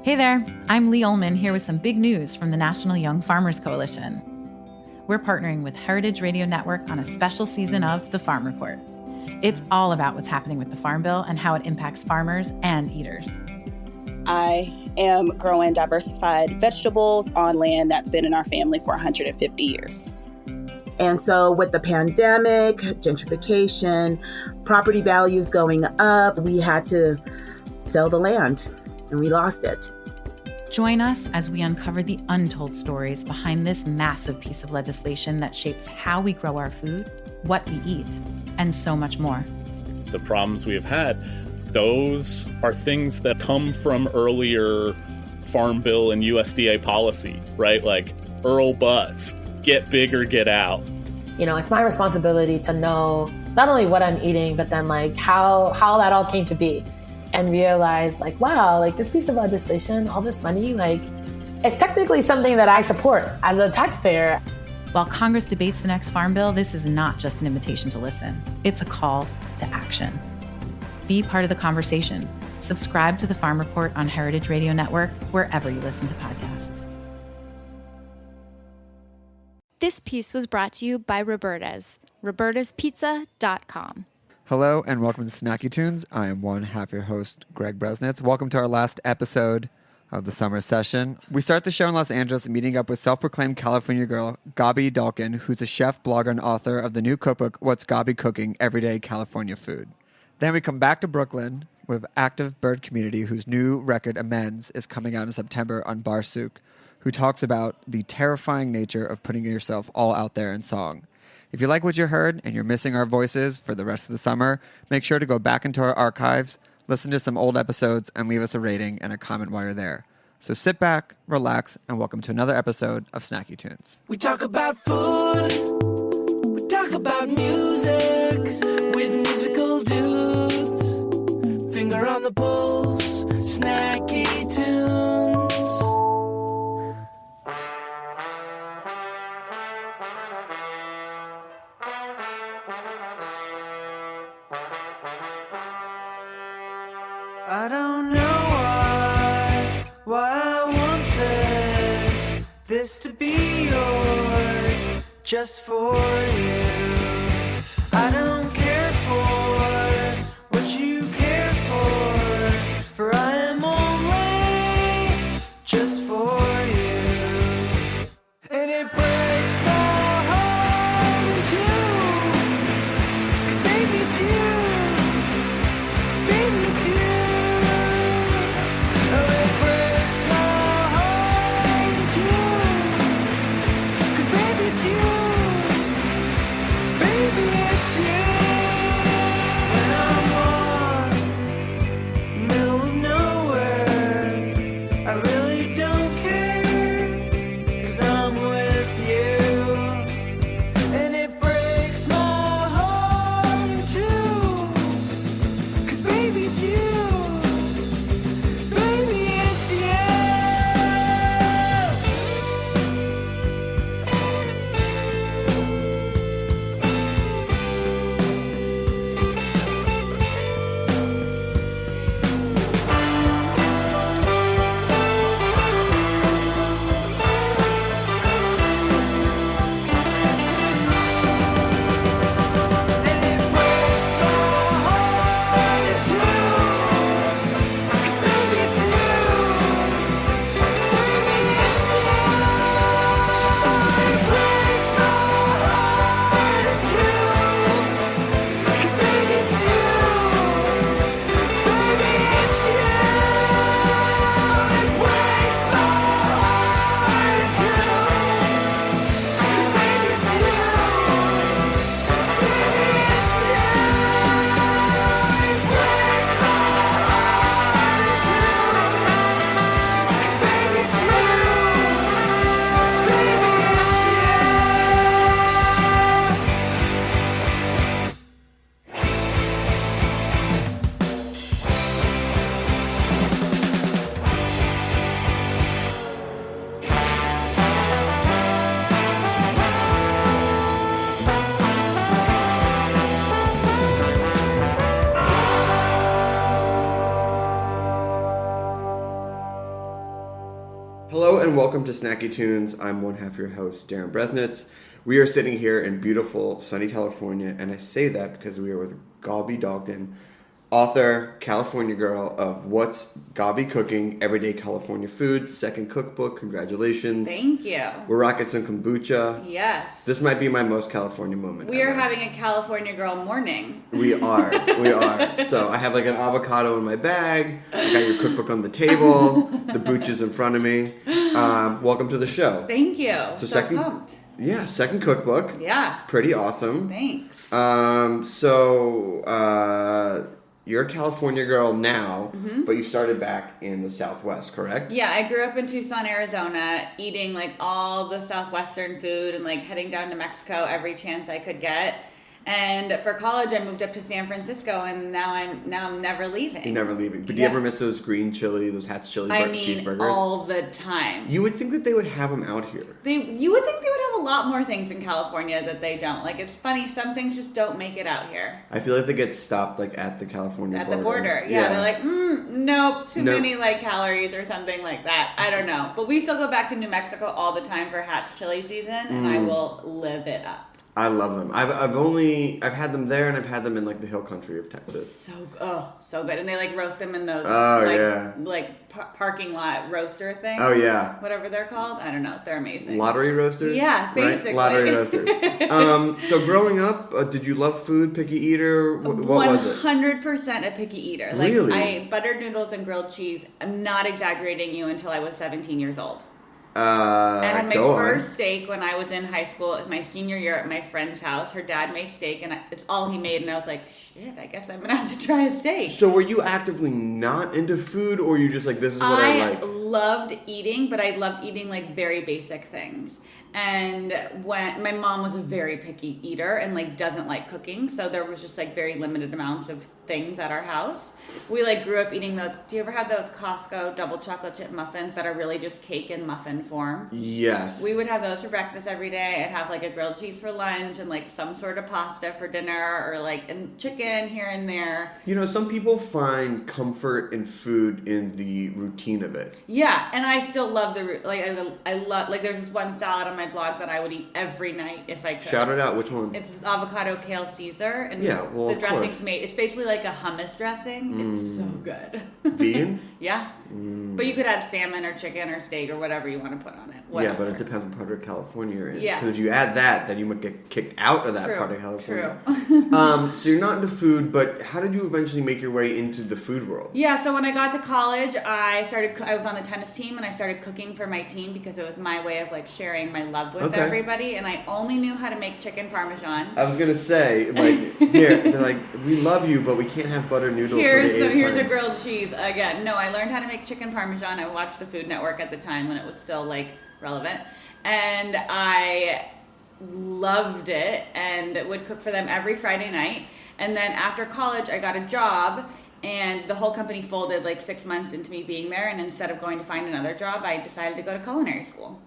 Hey there, I'm Lee Ullman here with some big news from the National Young Farmers Coalition. We're partnering with Heritage Radio Network on a special season of The Farm Report. It's all about what's happening with the Farm Bill and how it impacts farmers and eaters. I am growing diversified vegetables on land that's been in our family for 150 years. And so with the pandemic, gentrification, property values going up, we had to sell the land and we lost it. Join us as we uncover the untold stories behind this massive piece of legislation that shapes how we grow our food, what we eat, and so much more. The problems we have had, those are things that come from earlier Farm Bill and USDA policy, right? Like Earl Butz, get big or get out. You know, it's my responsibility to know not only what I'm eating, but then like how that all came to be. And realize like, wow, like this piece of legislation, all this money, like it's technically something that I support as a taxpayer. While Congress debates the next Farm Bill, this is not just an invitation to listen. It's a call to action. Be part of the conversation. Subscribe to the Farm Report on Heritage Radio Network, wherever you listen to podcasts. This piece was brought to you by Roberta's, robertaspizza.com. Hello and welcome to Snacky Tunes. I am one half your host, Greg Bresnitz. Welcome to our last episode of the summer session. We start the show in Los Angeles meeting up with self-proclaimed California girl, Gabi Dalkin, who's a chef, blogger, and author of the new cookbook, What's Gabi Cooking? Everyday California Food. Then we come back to Brooklyn with active bird community whose new record, Amends, is coming out in September on Barsuk, who talks about the terrifying nature of putting yourself all out there in song. If you like what you heard and you're missing our voices for the rest of the summer, make sure to go back into our archives, listen to some old episodes, and leave us a rating and a comment while you're there. So sit back, relax, and welcome to another episode of Snacky Tunes. We talk about food, we talk about music, with musical dudes, finger on the pulse, Snacky Tunes. I don't know why I want this to be yours, just for you. I don't care for what you care for I am only just for you. And it breaks my heart in two, 'cause baby it's you, baby it's you. and welcome to Snacky Tunes. I'm one half your host, Darren Bresnitz. We are sitting here in beautiful, sunny California, and I say that because we are with Gabi Dalkin, author, California girl of What's Gabi Cooking, Everyday California Food, second cookbook. Congratulations. Thank you. We're rocking some kombucha. Yes. This might be my most California moment We are ever. having a California girl morning. We are. So I have like an avocado in my bag. I got your cookbook on the table. The booch is in front of me. Welcome to the show. Thank you. So So pumped. Yeah, second cookbook. Yeah. Pretty awesome. Thanks. You're a California girl now, but you started back in the Southwest, correct? Yeah, I grew up in Tucson, Arizona, eating like all the Southwestern food and like heading down to Mexico every chance I could get. And for college, I moved up to San Francisco, and now I'm never leaving. You're never leaving. But do you ever miss those green chili, those Hatch chili cheeseburgers? All the time. You would think that they would have them out here. You would think they would have a lot more things in California that they don't. Like, it's funny, some things just don't make it out here. I feel like they get stopped like at the California border. At the border, yeah. They're like, nope, too many like calories or something like that. I don't know. But we still go back to New Mexico all the time for Hatch chili season, and I will live it up. I love them. I've had them there, and I've had them in like the hill country of Texas. So good. And they like roast them in those parking lot roaster things. Oh yeah. Whatever they're called. I don't know. They're amazing. Lottery roasters? Yeah, basically. Right? Lottery roasters. So growing up, did you love food, picky eater? What was it? 100% a picky eater. Like, really? I buttered noodles and grilled cheese. I'm not exaggerating you until I was 17 years old. I had my first steak when I was in high school, my senior year at my friend's house. Her dad made steak, and it's all he made, and I was like, shit, I guess I'm going to have to try a steak. So were you actively not into food, or you just like, this is what I like? I loved eating, but I loved eating like very basic things. And when my mom was a very picky eater and like doesn't like cooking, so there was just like very limited amounts of things at our house. We like grew up eating those. Do you ever have those Costco double chocolate chip muffins that are really just cake in muffin form? Yes. We would have those for breakfast every day. I'd have like a grilled cheese for lunch and like some sort of pasta for dinner, or like chicken here and there. You know, some people find comfort in food in the routine of it. Yeah, and I still love I love like there's this one salad on my blog that I would eat every night if I could. Shout it out. Which one? It's avocado kale Caesar, and the dressing's made. It's basically like a hummus dressing. It's so good. Vegan? Yeah. But you could add salmon or chicken or steak or whatever you want to put on it. Whatever. Yeah, but it depends what part of California you're in. Yeah. Because if you add that, then you might get kicked out of that part of California. True. So you're not into food, but how did you eventually make your way into the food world? Yeah, so when I got to college, I was on the tennis team, and I started cooking for my team because it was my way of like sharing my love with everybody, and I only knew how to make chicken parmesan. I was gonna say, like, here, they're like, we love you, but we can't have butter noodles. Here's a grilled cheese again. No, I learned how to make chicken parmesan. I watched the Food Network at the time when it was still like relevant, and I loved it and would cook for them every Friday night. And then after college, I got a job, and the whole company folded like 6 months into me being there. And instead of going to find another job, I decided to go to culinary school.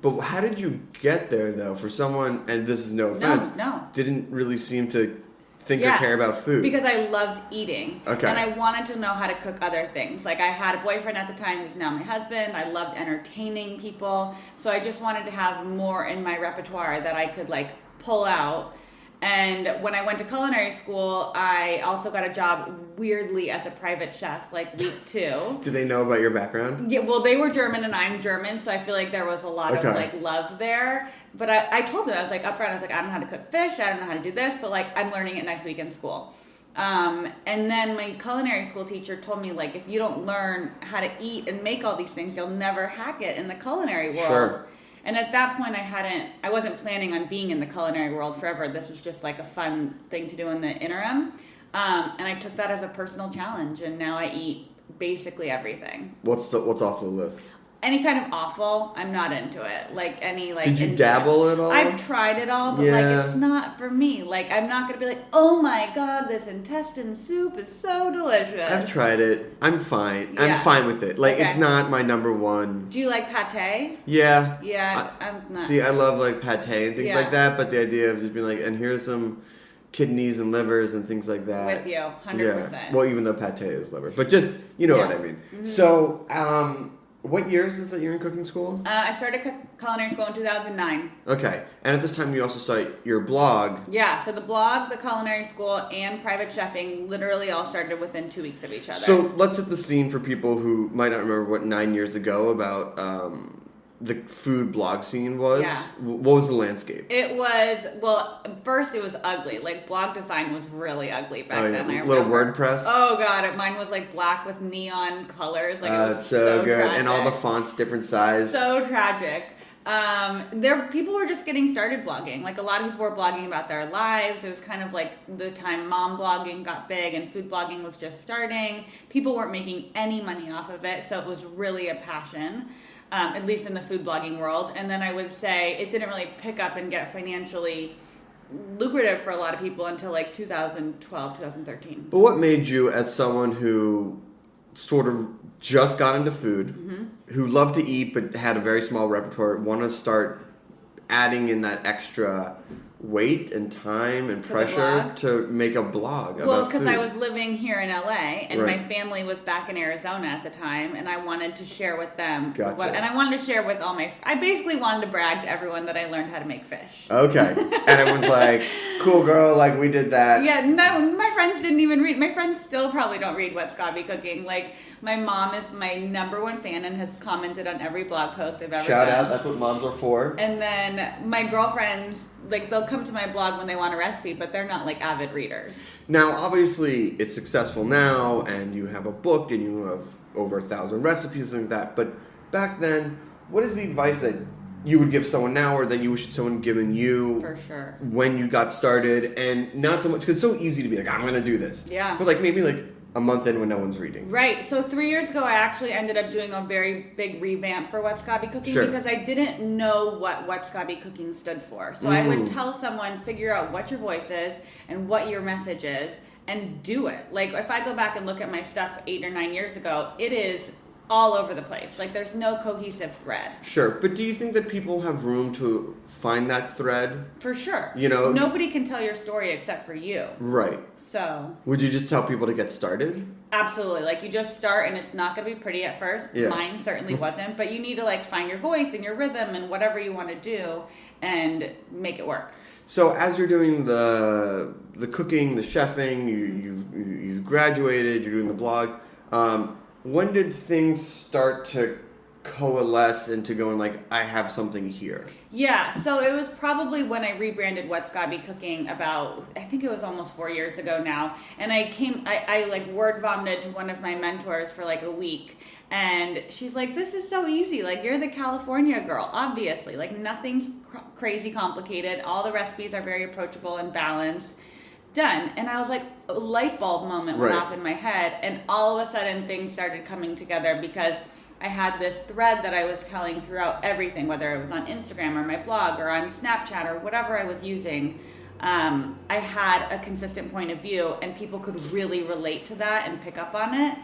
But how did you get there, though, for someone, and this is no offense, didn't really seem to think or care about food? Because I loved eating. Okay. And I wanted to know how to cook other things. Like, I had a boyfriend at the time who's now my husband. I loved entertaining people. So I just wanted to have more in my repertoire that I could, like, pull out. And when I went to culinary school, I also got a job, weirdly, as a private chef, like week 2. Did they know about your background? Yeah, well, they were German and I'm German, so I feel like there was a lot of, like, love there. But I told them, I was like, up front, I was like, I don't know how to cook fish, I don't know how to do this, but, like, I'm learning it next week in school. And then my culinary school teacher told me, like, if you don't learn how to eat and make all these things, you'll never hack it in the culinary world. Sure. And at that point, I wasn't planning on being in the culinary world forever. This was just like a fun thing to do in the interim. And I took that as a personal challenge, and now I eat basically everything. What's off the list? Any kind of offal, I'm not into it. Like any like. Did you dabble at all? I've tried it all, but like it's not for me. Like I'm not gonna be like, oh my god, this intestine soup is so delicious. I've tried it. I'm fine. Yeah. I'm fine with it. Like it's not my number one. Do you like pate? Yeah. Yeah, I'm not. See, I love like pate and things like that, but the idea of just being like, and here's some kidneys and livers and things like that. With you, 100%. Yeah. Well, even though pate is liver, but just you know what I mean. Mm-hmm. So, What year is this that you're in cooking school? I started culinary school in 2009. Okay. And at this time, you also start your blog. Yeah, so the blog, the culinary school, and private chefing literally all started within 2 weeks of each other. So let's set the scene for people who might not remember what 9 years ago about the food blog scene was. Yeah. What was the landscape? It was, well, first it was ugly. Like, blog design was really ugly back then. I Little remember. WordPress? Oh, God. Mine was, like, black with neon colors. Like, it was so good. tragic. And all the fonts different size. So tragic. People were just getting started blogging. Like, a lot of people were blogging about their lives. It was kind of like the time mom blogging got big and food blogging was just starting. People weren't making any money off of it, so it was really a passion. At least in the food blogging world. And then I would say it didn't really pick up and get financially lucrative for a lot of people until like 2012, 2013. But what made you, as someone who sort of just got into food, who loved to eat but had a very small repertoire, want to start adding in that extra weight and time and pressure to make a blog about Well, because food? I was living here in LA and Right. my family was back in Arizona at the time, and I wanted to share with them. Gotcha. And I wanted to share with I basically wanted to brag to everyone that I learned how to make fish. Okay. And everyone's like, cool girl, like we did that. Yeah, no, my friends didn't even read. My friends still probably don't read What's Gobby Cooking. Like, my mom is my #1 fan and has commented on every blog post I've ever Shout done. out, that's what moms are for. And then my girlfriends, like, they'll come to my blog when they want a recipe, but they're not, like, avid readers. Now, obviously, it's successful now, and you have a book, and you have over 1,000 recipes and like that. But back then, what is the advice that you would give someone now, or that you wish someone given you For sure. when you got started? And not so much, because it's so easy to be like, I'm going to do this. Yeah. But like maybe like a month in when no one's reading. Right. So 3 years ago, I actually ended up doing a very big revamp for What's Gobby Cooking Sure. because I didn't know what What's Gobby Cooking stood for. So I would tell someone, figure out what your voice is and what your message is and do it. Like, if I go back and look at my stuff 8 or 9 years ago, it is all over the place. Like, there's no cohesive thread. Sure. But do you think that people have room to find that thread? For sure. You know? Nobody can tell your story except for you. Right. So, Would you just tell people to get started? absolutely. Like, you just start and it's not going to be pretty at first. Yeah. Mine certainly wasn't. But you need to, like, find your voice and your rhythm and whatever you want to do and make it work. So as you're doing the cooking, the chefing, you've graduated, you're doing the blog. When did things start to coalesce into going like, I have something here? Yeah, so it was probably when I rebranded What's Gobby Cooking about, I think it was almost 4 years ago now. And I like word vomited to one of my mentors for like a week. And she's like, this is so easy. Like, you're the California girl, obviously. Like, nothing's crazy complicated. All the recipes are very approachable and balanced. Done. And I was like, a light bulb moment went Right. off in my head. And all of a sudden, things started coming together because I had this thread that I was telling throughout everything, whether it was on Instagram or my blog or on Snapchat or whatever I was using. I had a consistent point of view, and people could really relate to that and pick up on it.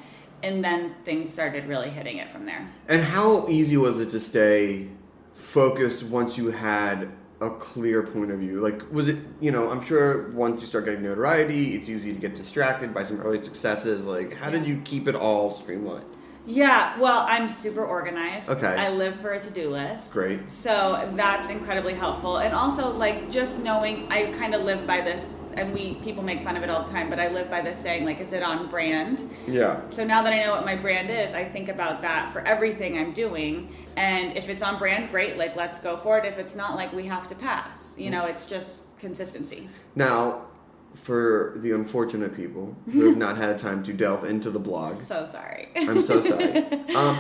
And then things started really hitting it from there. And how easy was it to stay focused once you had a clear point of view? Like, was it, I'm sure once you start getting notoriety, it's easy to get distracted by some early successes. Like, how did you keep it all streamlined? Yeah, well, I'm super organized. Okay. I live for a to-do list. Great. So that's incredibly helpful. And also, like, just knowing, I kind of live by this, and people make fun of it all the time, but I live by this saying, like, is it on brand? Yeah. So now that I know what my brand is, I think about that for everything I'm doing. And if it's on brand, great, like, let's go for it. If it's not, like, we have to pass. It's just consistency. Now, for the unfortunate people who have not had a time to delve into the blog. So sorry. I'm so sorry.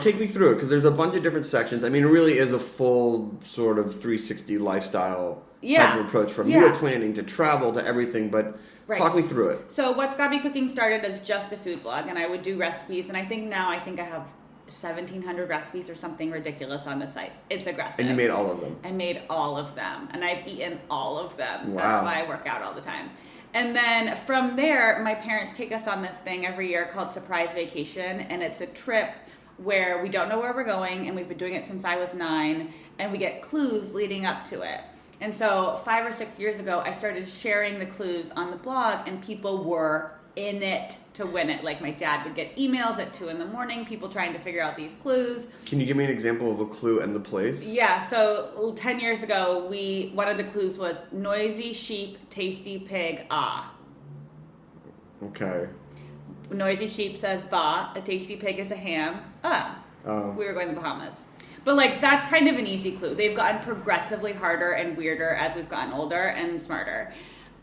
Take me through it, because there's a bunch of different sections. I mean, it really is a full sort of 360 lifestyle type of approach, from meal planning to travel to everything, but talk me through it. So What's Gobby Cooking started as just a food blog, and I would do recipes, and I think I have 1,700 recipes or something ridiculous on the site. It's aggressive. And you made all of them? I made all of them, and I've eaten all of them. Wow. That's why I work out all the time. And then from there, my parents take us on this thing every year called Surprise Vacation, and it's a trip where we don't know where we're going, and we've been doing it since I was 9, and we get clues leading up to it. And so 5 or 6 years ago, I started sharing the clues on the blog, and people were in it to win it. Like, my dad would get emails at 2 a.m, people trying to figure out these clues. Can you give me an example of a clue and the place? Yeah, so 10 years ago, one of the clues was noisy sheep, tasty pig, ah. Okay. Noisy sheep says ba, a tasty pig is a ham, ah. Oh. We were going to the Bahamas. But, like, that's kind of an easy clue. They've gotten progressively harder and weirder as we've gotten older and smarter.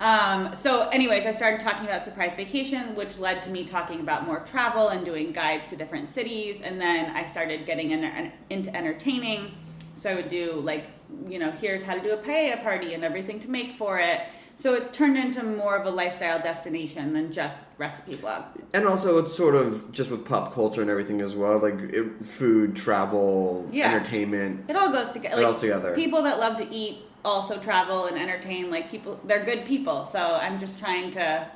So anyways, I started talking about surprise vacation, which led to me talking about more travel and doing guides to different cities. And then I started getting into entertaining. So I would do, like, you know, here's how to do a paella party and everything to make for it. So it's turned into more of a lifestyle destination than just recipe blog. And also, it's sort of just with pop culture and everything as well, like food, travel, entertainment. It all goes together. It all together. People that love to eat also travel and entertain. Like, people, they're good people. So I'm just trying to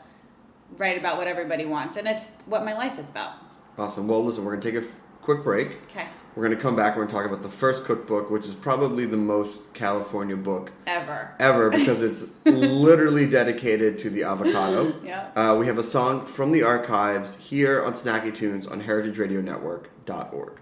write about what everybody wants, and it's what my life is about. Awesome. Well, listen, we're gonna take a quick break. Okay. We're going to come back. We're going to talk about the first cookbook, which is probably the most California book ever, because it's literally dedicated to the avocado. Yeah. We have a song from the archives here on Snacky Tunes on heritageradionetwork.org.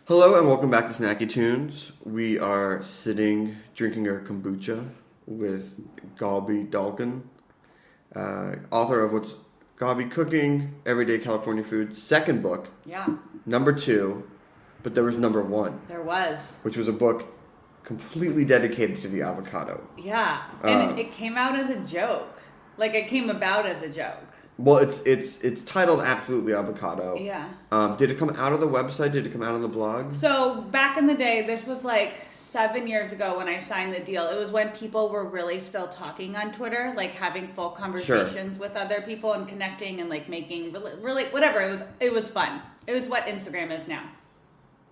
Hello and welcome back to Snacky Tunes. We are sitting drinking our kombucha with Gabi Dalkin, author of What's Gabi Cooking, Everyday California Food, second book. Yeah. Number 2, but there was number 1. There was. Which was a book completely dedicated to the avocado. Yeah. And it came out as a joke. Like, it came about as a joke. Well, it's titled Absolutely Avocado. Yeah. Did it come out of the website? Did it come out of the blog? So back in the day, this was like 7 years ago when I signed the deal. It was when people were really still talking on Twitter, like having full conversations with other people and connecting and like making really whatever. It was fun. It was what Instagram is now.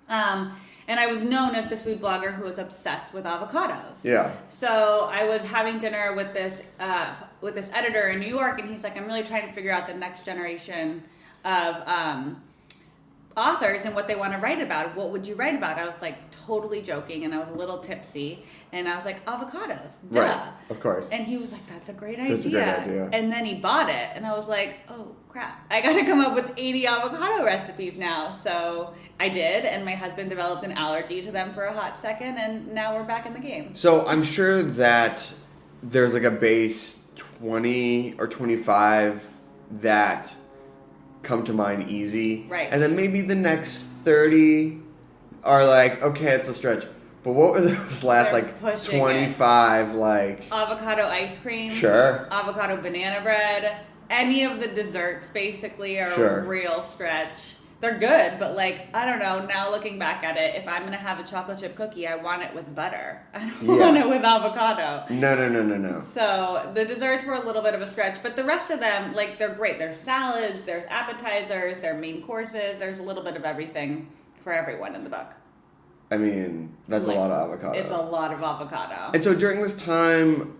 And I was known as the food blogger who was obsessed with avocados. Yeah. So I was having dinner with this editor in New York, and he's like, I'm really trying to figure out the next generation of authors and what they want to write about. What would you write about? I was like totally joking, and I was a little tipsy, and I was like, avocados, duh. Right, of course. And he was like, that's a great idea. That's a great idea. And then he bought it, and I was like, oh crap, I got to come up with 80 avocado recipes now. So I did, and my husband developed an allergy to them for a hot second, and now we're back in the game. So I'm sure that there's like a base 20 or 25 that come to mind easy. Right. And then maybe the next 30 are like, okay, it's a stretch. But what were those last They're like pushing 25 like avocado ice cream. Sure. Avocado banana bread. Any of the desserts basically are Sure. a real stretch. They're good, but like, I don't know, now looking back at it, if I'm going to have a chocolate chip cookie, I want it with butter. I don't want it with avocado. No. So the desserts were a little bit of a stretch, but the rest of them, like, they're great. There's salads, there's appetizers, there are main courses. There's a little bit of everything for everyone in the book. I mean, that's Like, a lot of avocado. It's a lot of avocado. And so during this time,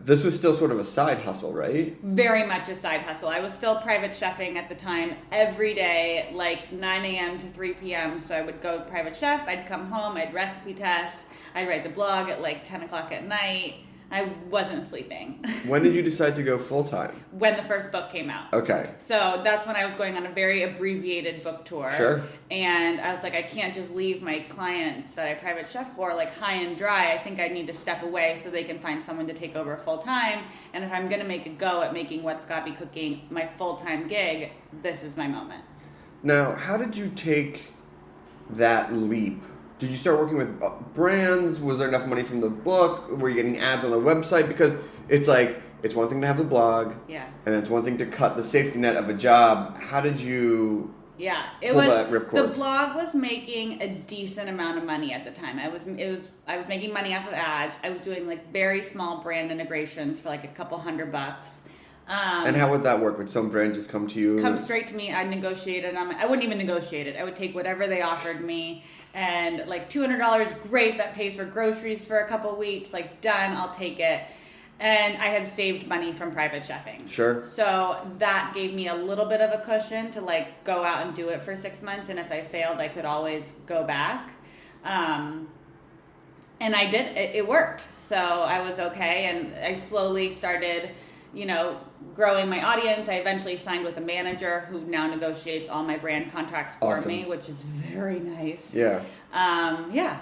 this was still sort of a side hustle, right? Very much a side hustle. I was still private chefing at the time every day, like 9 a.m. to 3 p.m. So I would go private chef, I'd come home, I'd recipe test, I'd write the blog at like 10 o'clock at night. I wasn't sleeping. When did you decide to go full-time? When the first book came out. Okay. So that's when I was going on a very abbreviated book tour. Sure. And I was like, I can't just leave my clients that I private chef for like high and dry. I think I need to step away so they can find someone to take over full time. And if I'm going to make a go at making What's Gabi Cooking my full-time gig, this is my moment. Now, how did you take that leap? Did you start working with brands? Was there enough money from the book? Were you getting ads on the website? Because it's like, it's one thing to have the blog. Yeah. And it's one thing to cut the safety net of a job. How did you pull that ripcord? The blog was making a decent amount of money at the time. I was making money off of ads. I was doing like very small brand integrations for like a couple $100. And how would that work? Would some brand just come to you? Come straight to me. I'd negotiate it. I wouldn't even negotiate it. I would take whatever they offered me. And like $200, great. That pays for groceries for a couple weeks. Like, done. I'll take it. And I had saved money from private chefing. Sure. So that gave me a little bit of a cushion to like go out and do it for 6 months. And if I failed, I could always go back. And I did. It worked. So I was okay. And I slowly started, growing my audience. I eventually signed with a manager who now negotiates all my brand contracts for me, which is very nice. Yeah. Yeah.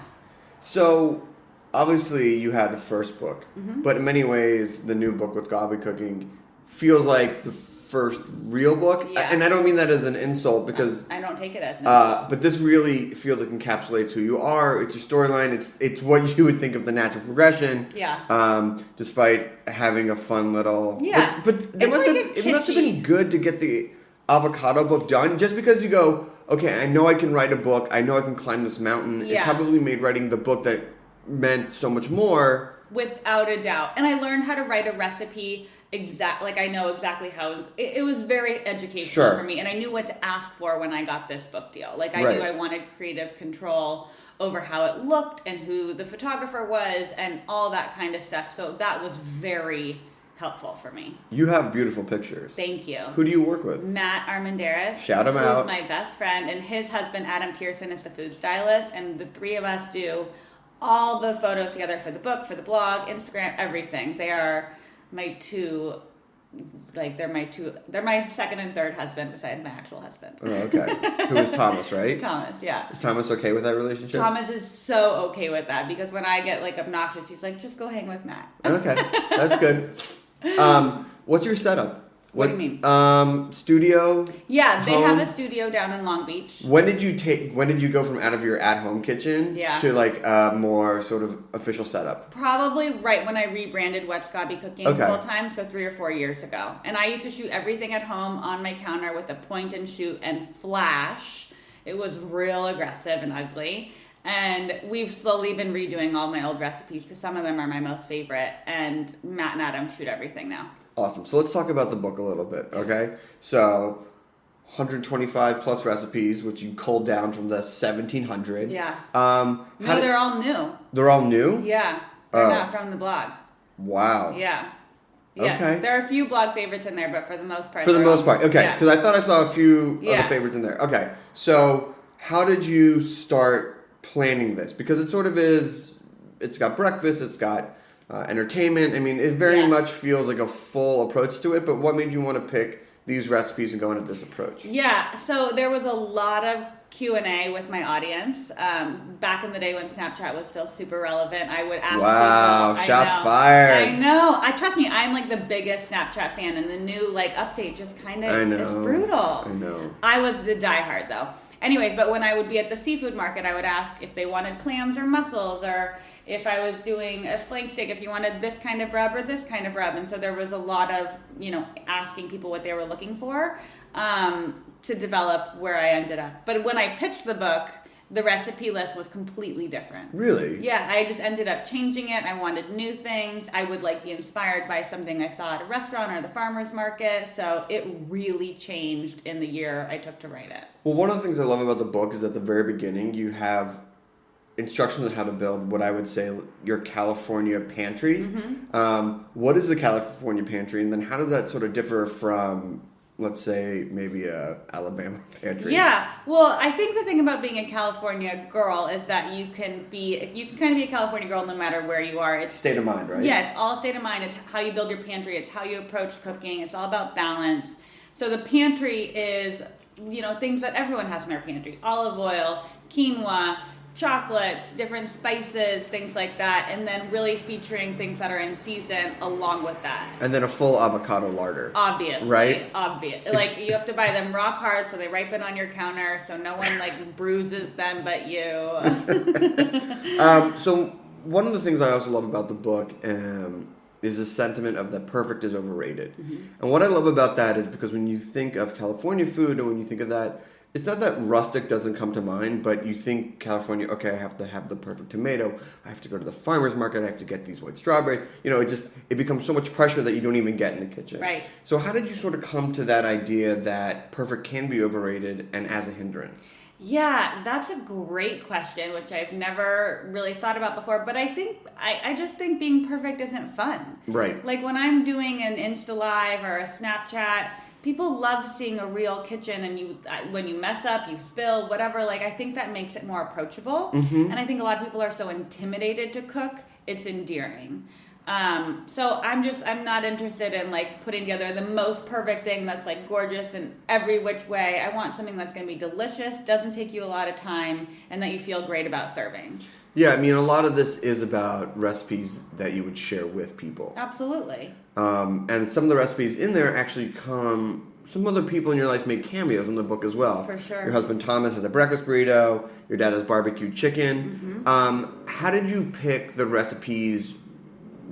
So, obviously, you had a first book, but in many ways, the new book with Gabi Cooking feels like the first real book. Yeah. And I don't mean that as an insult because I don't take it as an insult. but this really feels like encapsulates who you are. It's your storyline. It's what you would think of the natural progression. Yeah. Despite having a fun little. Yeah. But it must have been good to get the avocado book done. Just because you go, okay, I know I can write a book. I know I can climb this mountain. Yeah. It probably made writing the book that meant so much more. Without a doubt. And I learned how to write a recipe I know exactly how it was very educational for me, and I knew what to ask for when I got this book deal. Like I knew I wanted creative control over how it looked and who the photographer was and all that kind of stuff. So that was very helpful for me. You have beautiful pictures. Thank you. Who do you work with? Matt Armandaris. Shout him out. Who's my best friend, and his husband Adam Pearson is the food stylist, and the three of us do all the photos together for the book, for the blog, Instagram, everything. They are my two, they're my second and third husband besides my actual husband. Oh, okay. Who is Thomas, right? Thomas, yeah. Is Thomas okay with that relationship? Thomas is so okay with that because when I get like obnoxious, he's like, just go hang with Matt. Okay, that's good. What's your setup? What do you mean? Studio? Yeah, they have home? a studio down in Long Beach. When did you go from out of your at-home kitchen to like a more sort of official setup? Probably right when I rebranded What's Gabi Cooking full time, so 3 or 4 years ago. And I used to shoot everything at home on my counter with a point and shoot and flash. It was real aggressive and ugly. And we've slowly been redoing all my old recipes because some of them are my most favorite. And Matt and Adam shoot everything now. Awesome. So let's talk about the book a little bit, okay? So, 125 plus recipes, which you culled down from the 1700. Yeah. No, they're all new. They're all new? Yeah. They're not from the blog. Wow. Yeah. Yeah. Okay. There are a few blog favorites in there, but for the most part. Okay. Because I thought I saw a few Yeah. other favorites in there. Okay. So, how did you start planning this? Because it sort of is, it's got breakfast, it's got entertainment. I mean, it very much feels like a full approach to it, but what made you want to pick these recipes and go into this approach? Yeah, so there was a lot of Q&A with my audience. Back in the day when Snapchat was still super relevant, I would ask people. Shots fired. I know. Trust me, I'm like the biggest Snapchat fan, and the new like update just kind of, it's brutal. I know. I was the diehard though. Anyways, but when I would be at the seafood market, I would ask if they wanted clams or mussels, or if I was doing a flank steak, if you wanted this kind of rub or this kind of rub. And so there was a lot of, asking people what they were looking for to develop where I ended up. But when I pitched the book, the recipe list was completely different. Really? Yeah, I just ended up changing it. I wanted new things. I would be inspired by something I saw at a restaurant or the farmer's market. So it really changed in the year I took to write it. Well, one of the things I love about the book is at the very beginning, you have instructions on how to build what I would say your California pantry. Mm-hmm. What is the California pantry, and then how does that sort of differ from, let's say, maybe a Alabama pantry? Yeah, well, I think the thing about being a California girl is that you can kind of be a California girl no matter where you are. It's state of mind, right? Yeah, it's all state of mind. It's how you build your pantry. It's how you approach cooking. It's all about balance. So the pantry is, things that everyone has in their pantry: olive oil, quinoa, chocolates, different spices, things like that, and then really featuring things that are in season along with that. And then a full avocado larder. Obviously. Right? Obvious. You have to buy them rock hard so they ripen on your counter so no one bruises them but you. So one of the things I also love about the book is the sentiment of that perfect is overrated. Mm-hmm. And what I love about that is because when you think of California food and when you think of that, it's not that rustic doesn't come to mind, but you think California, okay, I have to have the perfect tomato. I have to go to the farmer's market. I have to get these white strawberry. It becomes so much pressure that you don't even get in the kitchen. Right. So how did you sort of come to that idea that perfect can be overrated and as a hindrance? Yeah, that's a great question, which I've never really thought about before. But I just think being perfect isn't fun. Right. Like when I'm doing an Insta Live or a Snapchat, people love seeing a real kitchen, and when you mess up, you spill, whatever. I think that makes it more approachable. Mm-hmm. And I think a lot of people are so intimidated to cook, it's endearing. So I'm not interested in putting together the most perfect thing that's gorgeous in every which way. I want something that's going to be delicious, doesn't take you a lot of time, and that you feel great about serving. Yeah, I mean, a lot of this is about recipes that you would share with people. Absolutely. And some of the recipes in there actually some other people in your life make cameos in the book as well. For sure. Your husband Thomas has a breakfast burrito. Your dad has barbecue chicken. Mm-hmm. How did you pick the recipes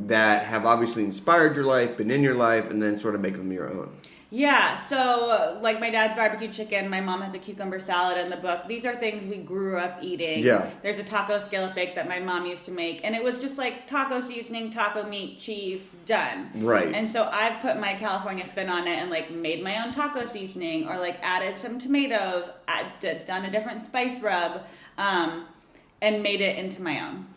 that have obviously inspired your life, been in your life, and then sort of make them your own? Yeah, so my dad's barbecue chicken, my mom has a cucumber salad in the book. These are things we grew up eating. Yeah. There's a taco scallop bake that my mom used to make, and it was just taco seasoning, taco meat, cheese, done. Right. And so I've put my California spin on it and made my own taco seasoning, or added some tomatoes, done a different spice rub, and made it into my own.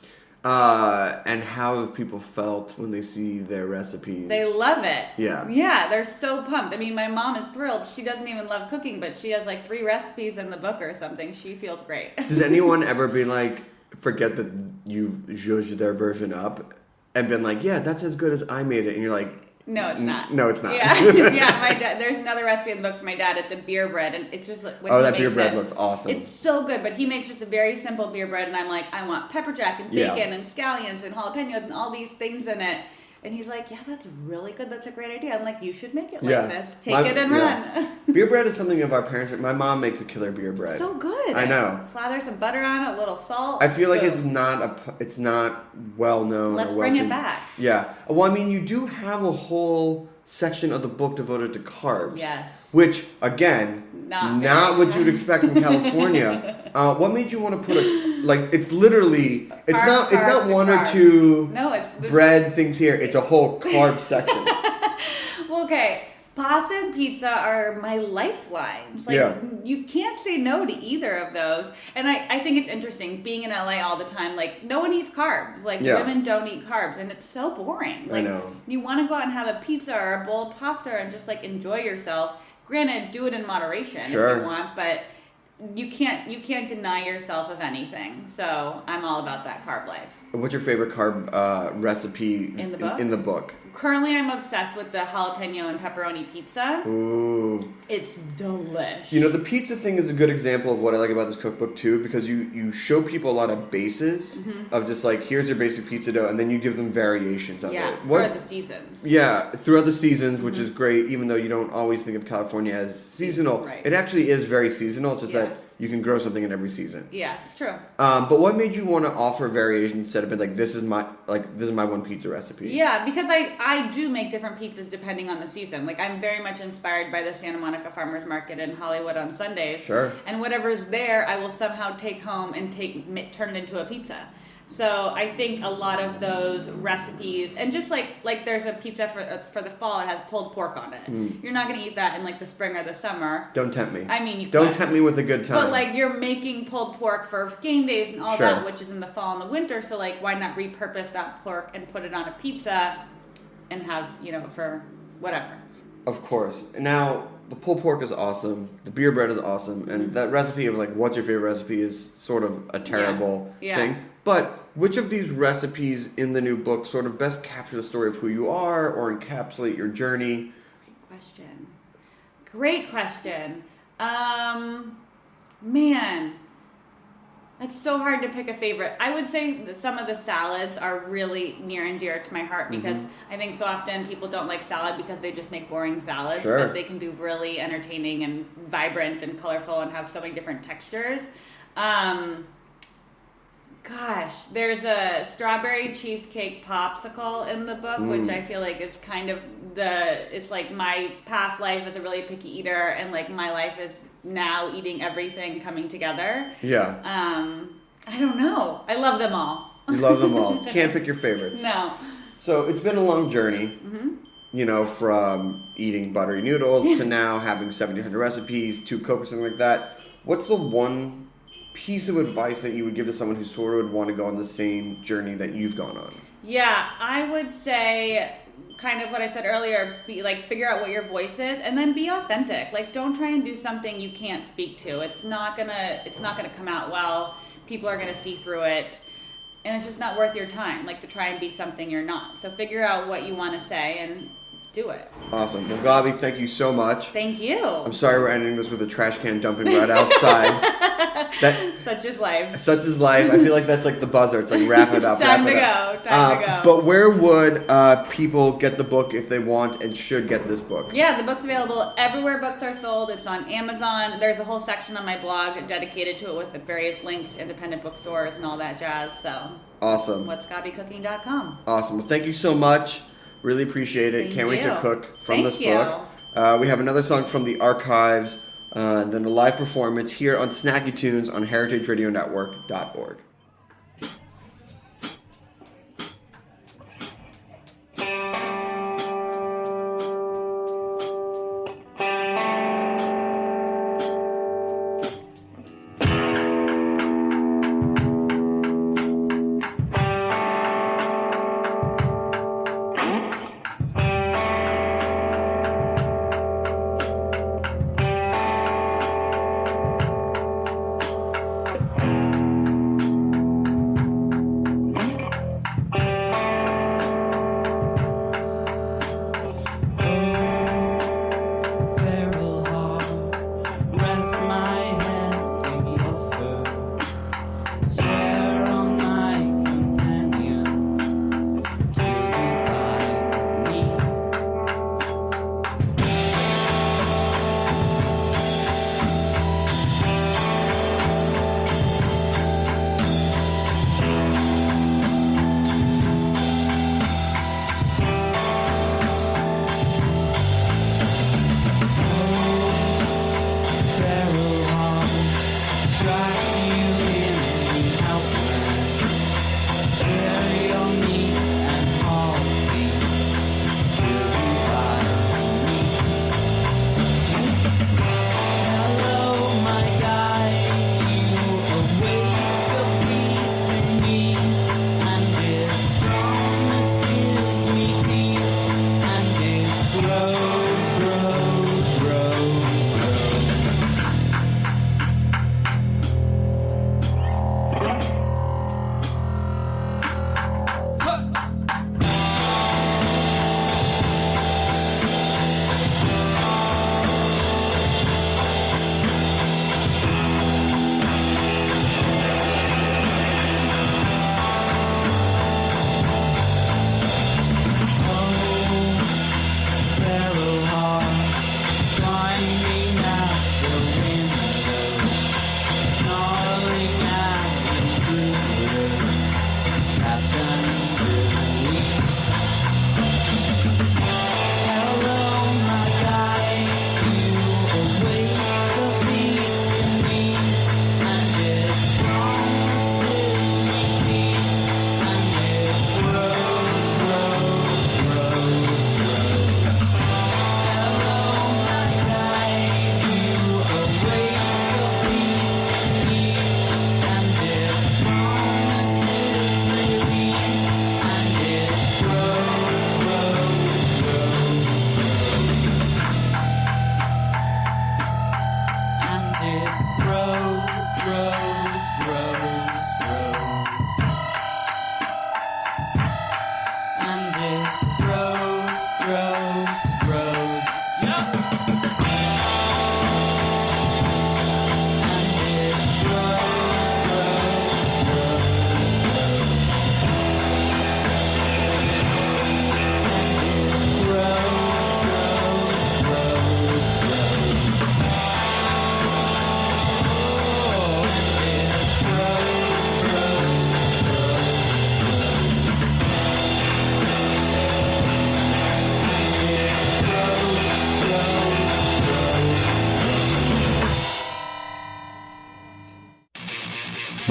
And how have people felt when they see their recipes? They love it. Yeah. Yeah, they're so pumped. I mean, my mom is thrilled. She doesn't even love cooking, but she has 3 recipes in the book or something. She feels great. Does anyone ever be forget that you've zhuzhed their version up and been yeah, that's as good as I made it, and you're like, no, it's not. No, it's not. Yeah, yeah. My dad. There's another recipe in the book for my dad. It's a beer bread, and it's just that beer bread looks awesome. It's so good, but he makes just a very simple beer bread, and I'm I want pepper jack and bacon and scallions and jalapenos and all these things in it. And he's like, yeah, that's really good. That's a great idea. I'm like, you should make it like this. Take it and run. Beer bread is something of our parents. My mom makes a killer beer bread. So good. I know. Slather some butter on it, a little salt. I feel like it's not well known. Let's bring it back. Yeah. Well, I mean, you do have a whole section of the book devoted to carbs. Yes. Which, again, not what you'd expect from California. What made you want to put it's literally, it's not one or two it's bread things here. It's a whole carb section. Well, okay. Pasta and pizza are my lifelines. Like, Yeah. you can't say no to either of those. And I think it's interesting, being in LA all the time, like, no one eats carbs. Like, Yeah. women don't eat carbs, and it's so boring. Like, know. you want to go out and have a pizza or a bowl of pasta and just, like, enjoy yourself. Granted, do it in moderation if Sure. you want, but you can't deny yourself of anything. So I'm all about that carb life. What's your favorite carb recipe In the book? In the book? Currently, I'm obsessed with the jalapeno and pepperoni pizza. Ooh. It's delish. You know, the pizza thing is a good example of what I like about this cookbook too, because you show people a lot of bases of just like, here's your basic pizza dough, and then you give them variations of Yeah, it. throughout the seasons. Yeah, throughout the seasons, which is great, even though you don't always think of California as seasonal. Right. It actually is very seasonal. It's just Yeah. that you can grow something in every season. Yeah, it's true. But what made you want to offer variation instead of being like, this is my one pizza recipe? Yeah, because I do make different pizzas depending on the season. Like, I'm very much inspired by the Santa Monica Farmers Market in Hollywood on Sundays. Sure. And whatever's there, I will somehow take home and turn it into a pizza. So I think a lot of those recipes, and just like there's a pizza for the fall, it has pulled pork on it. You're not going to eat that in like the spring or the summer. Don't tempt me. I mean, you don't could. tempt me with a good time. But like, you're making pulled pork for game days and all Sure. that, which is in the fall and the winter. So like, why not repurpose that pork and put it on a pizza and have, for whatever. Of course. Now, the pulled pork is awesome. The beer bread is awesome. And that recipe of like, what's your favorite recipe is sort of a terrible thing. But which of these recipes in the new book sort of best capture the story of who you are or encapsulate your journey? Great question. Man, it's so hard to pick a favorite. I would say that some of the salads are really near and dear to my heart because I think so often people don't like salad because they just make boring salads. Sure. But they can be really entertaining and vibrant and colorful and have so many different textures. Gosh, there's a strawberry cheesecake popsicle in the book, which I feel like is kind of it's like my past life as a really picky eater and like my life is now eating everything coming together. Yeah. I don't know. I love them all. You love them all. Can't pick your favorites. No. So it's been a long journey, from eating buttery noodles to now having 1,700 recipes, 2 cooks, something like that. What's the one piece of advice that you would give to someone who sort of would want to go on the same journey that you've gone on? Yeah, I would say kind of what I said earlier, figure out what your voice is and then be authentic. Like, don't try and do something you can't speak to. It's not gonna come out well. People are gonna see through it. And it's just not worth your time, like to try and be something you're not. So figure out what you want to say and do it. Awesome. Well, Gabi, thank you so much. Thank you. I'm sorry we're ending this with a trash can dumping right outside. Such is life. Such is life. I feel like that's like the buzzer. It's like wrap it up. Time to go. Time to go. But where would people get the book if they want and should get this book? Yeah, the book's available everywhere books are sold. It's on Amazon. There's a whole section on my blog dedicated to it with the various links to independent bookstores and all that jazz. So awesome. whatsgabicooking.com. Awesome. Well, thank you so much. Really appreciate it. Can't wait to cook from this book. We have another song from the archives, and then a live performance here on Snacky Tunes on heritageradionetwork.org.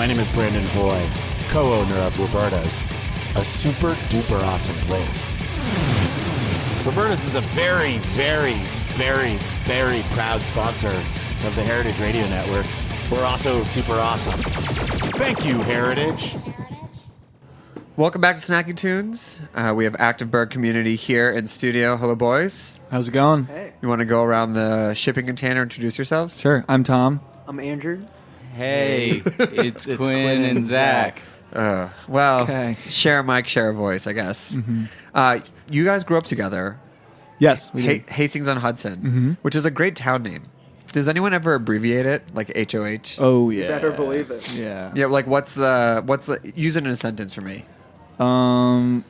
My name is Brandon Boy, co-owner of Roberta's, a super duper awesome place. Roberta's is a very, very, very, very proud sponsor of the Heritage Radio Network. We're also super awesome. Thank you, Heritage. Welcome back to Snacky Tunes. We have Active Bird community here in studio. Hello, boys. How's it going? Hey. You want to go around the shipping container, introduce yourselves? Sure. I'm Tom. I'm Andrew. Hey, it's Quinn and Zach. Well, Okay. share a mic, share a voice, I guess. You guys grew up together. Yes, we did. Hastings on Hudson, which is a great town name. Does anyone ever abbreviate it, like HOH? Oh, yeah. You better believe it. Yeah. Yeah, like what's the use it in a sentence for me. I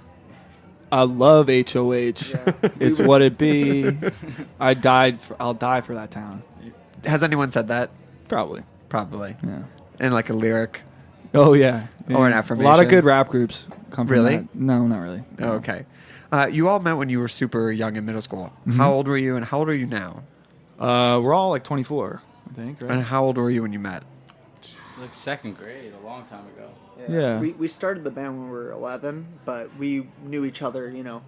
love HOH. Yeah. It's what it be. I'll die for that town. Has anyone said that? Probably. Yeah. And like a lyric. Oh, yeah. Or an A affirmation. lot of good rap groups come from Really? that. No, not really. Oh, okay. You all met when you were super young in middle school. How old were you, and how old are you now? We're all like 24, I think, right? And how old were you when you met? Like second grade, a long time ago. Yeah. We started the band when we were 11, but we knew each other, when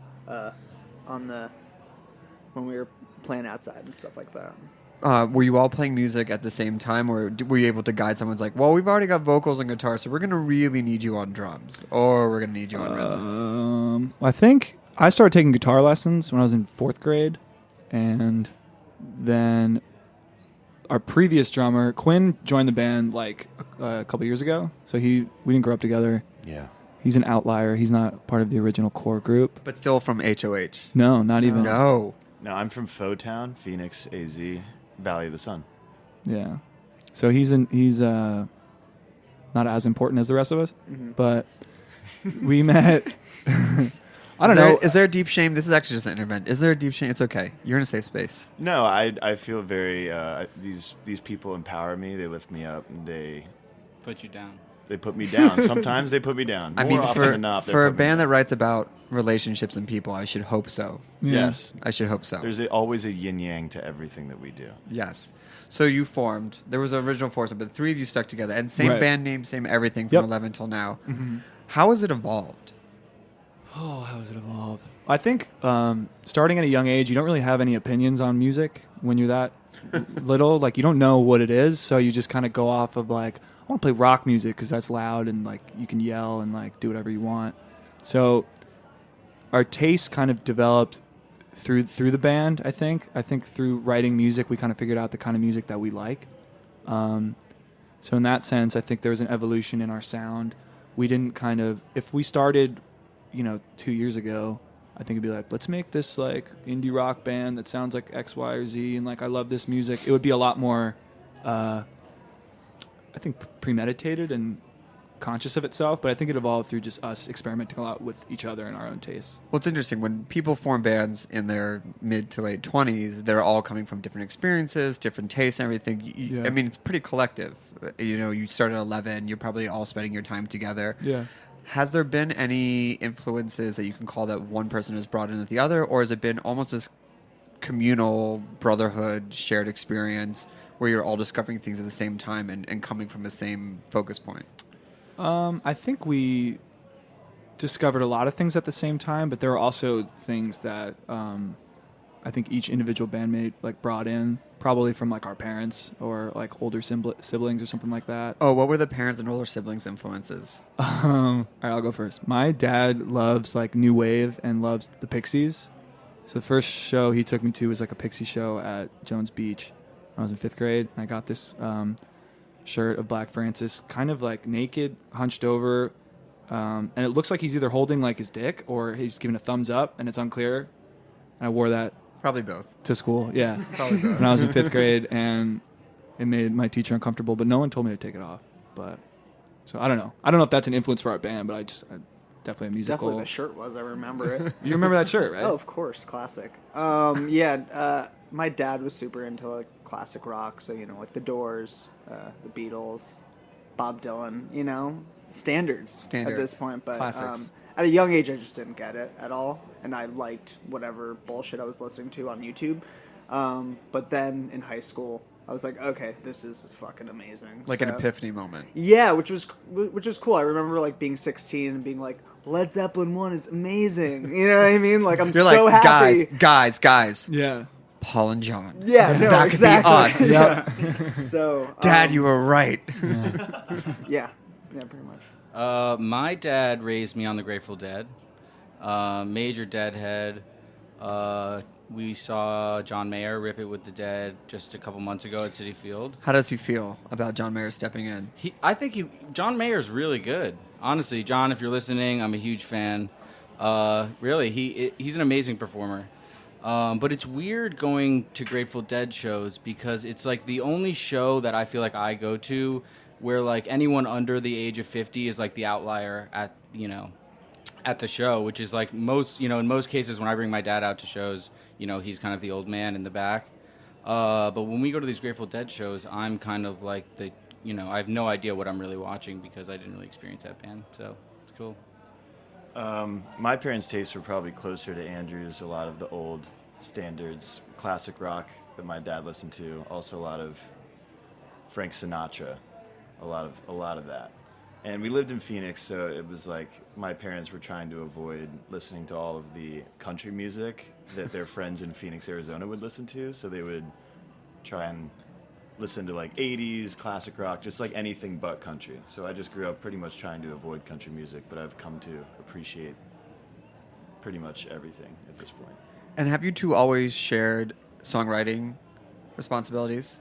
we were playing outside and stuff like that. Were you all playing music at the same time, or were you able to guide someone's like, well, we've already got vocals and guitar, so we're going to really need you on drums, or we're going to need you on rhythm? I think I started taking guitar lessons when I was in 4th grade, and then our previous drummer, Quinn, joined the band like a couple years ago, so we didn't grow up together. Yeah. He's an outlier. He's not part of the original core group. But still from HOH? No, not even. No. No, I'm from Fotown, Phoenix, AZ, Valley of the Sun. Yeah. So he's not as important as the rest of us, but we met. I don't know. Is there a deep shame? This is actually just an intervent. Is there a deep shame? It's okay. You're in a safe space. No, I feel very these people empower me. They lift me up, and they Put you down. They put me down. Sometimes they put me down. I mean, More often than not, for a band that writes about relationships and people, I should hope so. Yeah. Yes. I should hope so. There's always a yin-yang to everything that we do. Yes. So you formed. There was an original foursome, but 3 of you stuck together. And same Right. band name, same everything from Yep. 11 till now. Mm-hmm. How has it evolved? Oh, how has it evolved? I think starting at a young age, you don't really have any opinions on music when you're that little. Like, you don't know what it is, so you just kind of go off of, like, I want to play rock music because that's loud and, like, you can yell and, like, do whatever you want. So our taste kind of developed through the band, I think. I think through writing music, we kind of figured out the kind of music that we like. So in that sense, I think there was an evolution in our sound. We didn't kind of, if we started, 2 years ago, I think it'd be like, let's make this like indie rock band that sounds like X, Y, or Z, and like I love this music. It would be a lot more, I think, premeditated and conscious of itself. But I think it evolved through just us experimenting a lot with each other and our own tastes. Well, it's interesting. When people form bands in their mid to late 20s, they're all coming from different experiences, different tastes and everything. Yeah. I mean, it's pretty collective. You start at 11, you're probably all spending your time together. Yeah. Has there been any influences that you can call that one person has brought in at the other, or has it been almost this communal brotherhood, shared experience where you're all discovering things at the same time and coming from the same focus point? I think we discovered a lot of things at the same time, but there were also things that I think each individual bandmate like brought in, probably from like our parents or like older siblings or something like that. Oh, what were the parents and older siblings' influences? All right, I'll go first. My dad loves like new wave and loves the Pixies. So the first show he took me to was like a Pixie show at Jones Beach when I was in 5th grade. And I got this shirt of Black Francis, kind of like naked, hunched over. And it looks like he's either holding like his dick or he's giving a thumbs up, and it's unclear. And I wore that. Probably both. To school, yeah. Probably both. When I was in 5th grade, and it made my teacher uncomfortable, but no one told me to take it off. But so I don't know. I don't know if that's an influence for our band, but I definitely a musical. Definitely the shirt was. I remember it. You remember that shirt, right? Oh, of course, classic. My dad was super into like classic rock, so like the Doors, the Beatles, Bob Dylan. Standards at this point, but classics. At a young age, I just didn't get it at all, and I liked whatever bullshit I was listening to on YouTube. But then in high school, I was like, okay, this is fucking amazing. Like an epiphany moment. Yeah, which was cool. I remember like being 16 and being like, Led Zeppelin 1 is amazing. You know what I mean? Like I'm You're so like, happy. Guys. Yeah. Paul and John. Yeah, no, that exactly. could be us. Yeah. So, Dad, you were right. Yeah, pretty much. My dad raised me on the Grateful Dead. Major Deadhead. We saw John Mayer rip it with the Dead just a couple months ago at Citi Field. How does he feel about John Mayer stepping in? I think John Mayer's really good. Honestly, John, if you're listening, I'm a huge fan. Really, he's an amazing performer. But it's weird going to Grateful Dead shows because it's like the only show that I feel like I go to where like anyone under the age of 50 is like the outlier at the show, which is like in most cases when I bring my dad out to shows, he's kind of the old man in the back. But when we go to these Grateful Dead shows, I'm kind of like I have no idea what I'm really watching because I didn't really experience that band. So it's cool. My parents' tastes were probably closer to Andrew's. A lot of the old standards, classic rock that my dad listened to. Also a lot of Frank Sinatra, a lot of that. And we lived in Phoenix, so it was like my parents were trying to avoid listening to all of the country music that their friends in Phoenix, Arizona would listen to. So they would try and listen to like 80s classic rock, just like anything but country. So I just grew up pretty much trying to avoid country music, but I've come to appreciate pretty much everything at this point. And have you two always shared songwriting responsibilities?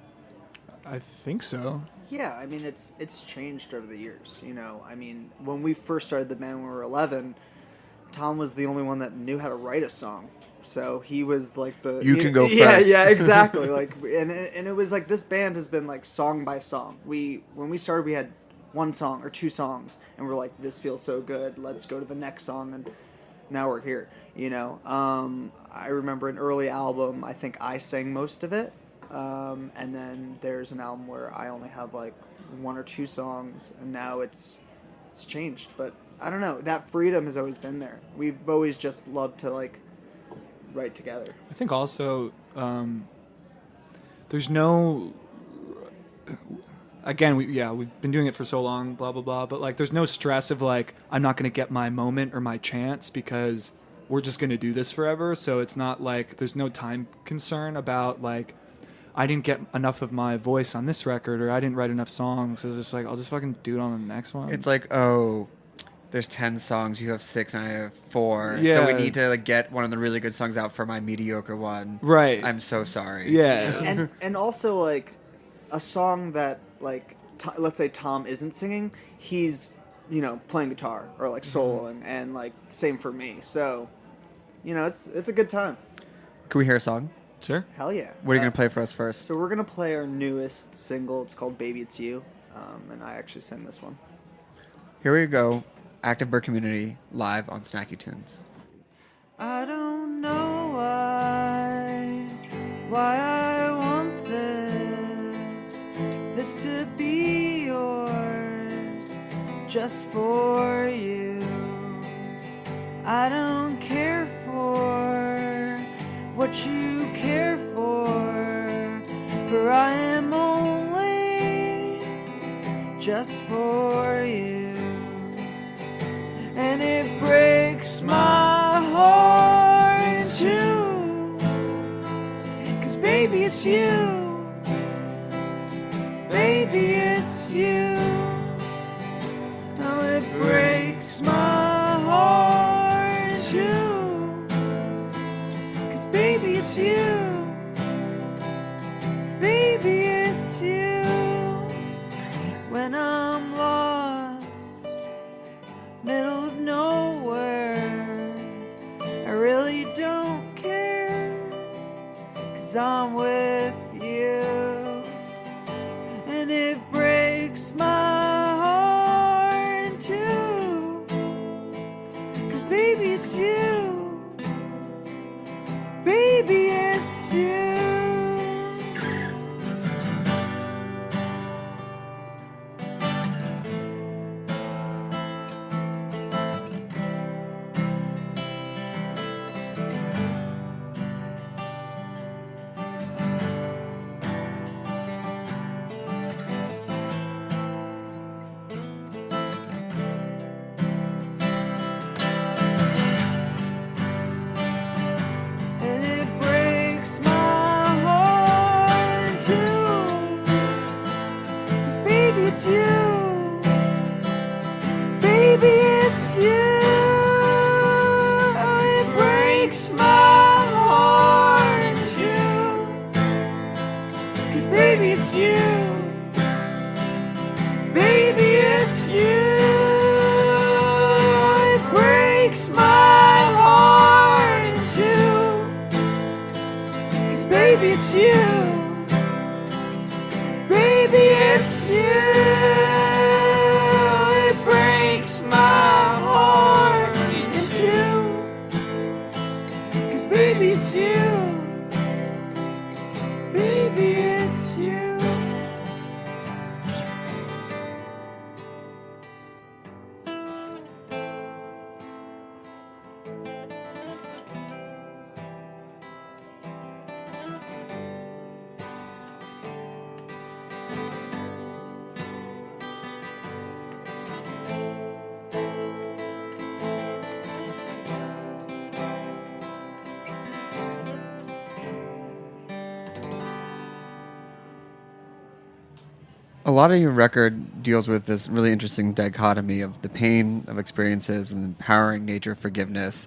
I think so. Yeah, I mean, it's changed over the years, I mean, when we first started the band when we were 11, Tom was the only one that knew how to write a song. So he was like You can go first. Yeah, exactly. Like, and it was like this band has been like song by song. When we started, we had one song or two songs, and we're like, this feels so good. Let's go to the next song, and now we're here. I remember an early album. I think I sang most of it, and then there's an album where I only have like one or two songs, and now it's changed. But I don't know. That freedom has always been there. We've always just loved to like write together. I think also there's no. Again, we've been doing it for so long, blah blah blah. But like, there's no stress of like I'm not going to get my moment or my chance because we're just going to do this forever. So it's not like there's no time concern about like I didn't get enough of my voice on this record or I didn't write enough songs. It's just like I'll just fucking do it on the next one. It's like, oh, there's 10 songs, you have 6 and I have 4. Yeah. So we need to like get one of the really good songs out for my mediocre one. Right. I'm so sorry. Yeah. And also like a song that like let's say Tom isn't singing, he's playing guitar or like soloing, and like same for me. So it's a good time. Can we hear a song? Sure. Hell yeah. What are you going to play for us first? So we're going to play our newest single. It's called Baby It's You. And I actually sang this one. Here we go. Active Bird Community live on Snacky Tunes. I don't know why I want this to be yours, just for you. I don't care for what you care for I am only just for you. And it breaks my heart too, 'cause baby it's you, baby it's you. Oh, it breaks my heart too, 'cause baby it's you, baby it's you. When I'm lost, middle of nowhere, I really don't care, 'cause I'm with you. And it breaks my heart too, 'cause baby it's you, baby it's you. it's you. Baby, it's you. It breaks my heart, it's you. 'Cause baby, it's you. Baby, it's you. It breaks my heart, it's you. 'Cause baby, it's you. Baby, it's you. It breaks my heart in two. 'Cause baby, it's you. Baby, it's you. A lot of your record deals with this really interesting dichotomy of the pain of experiences and empowering nature of forgiveness.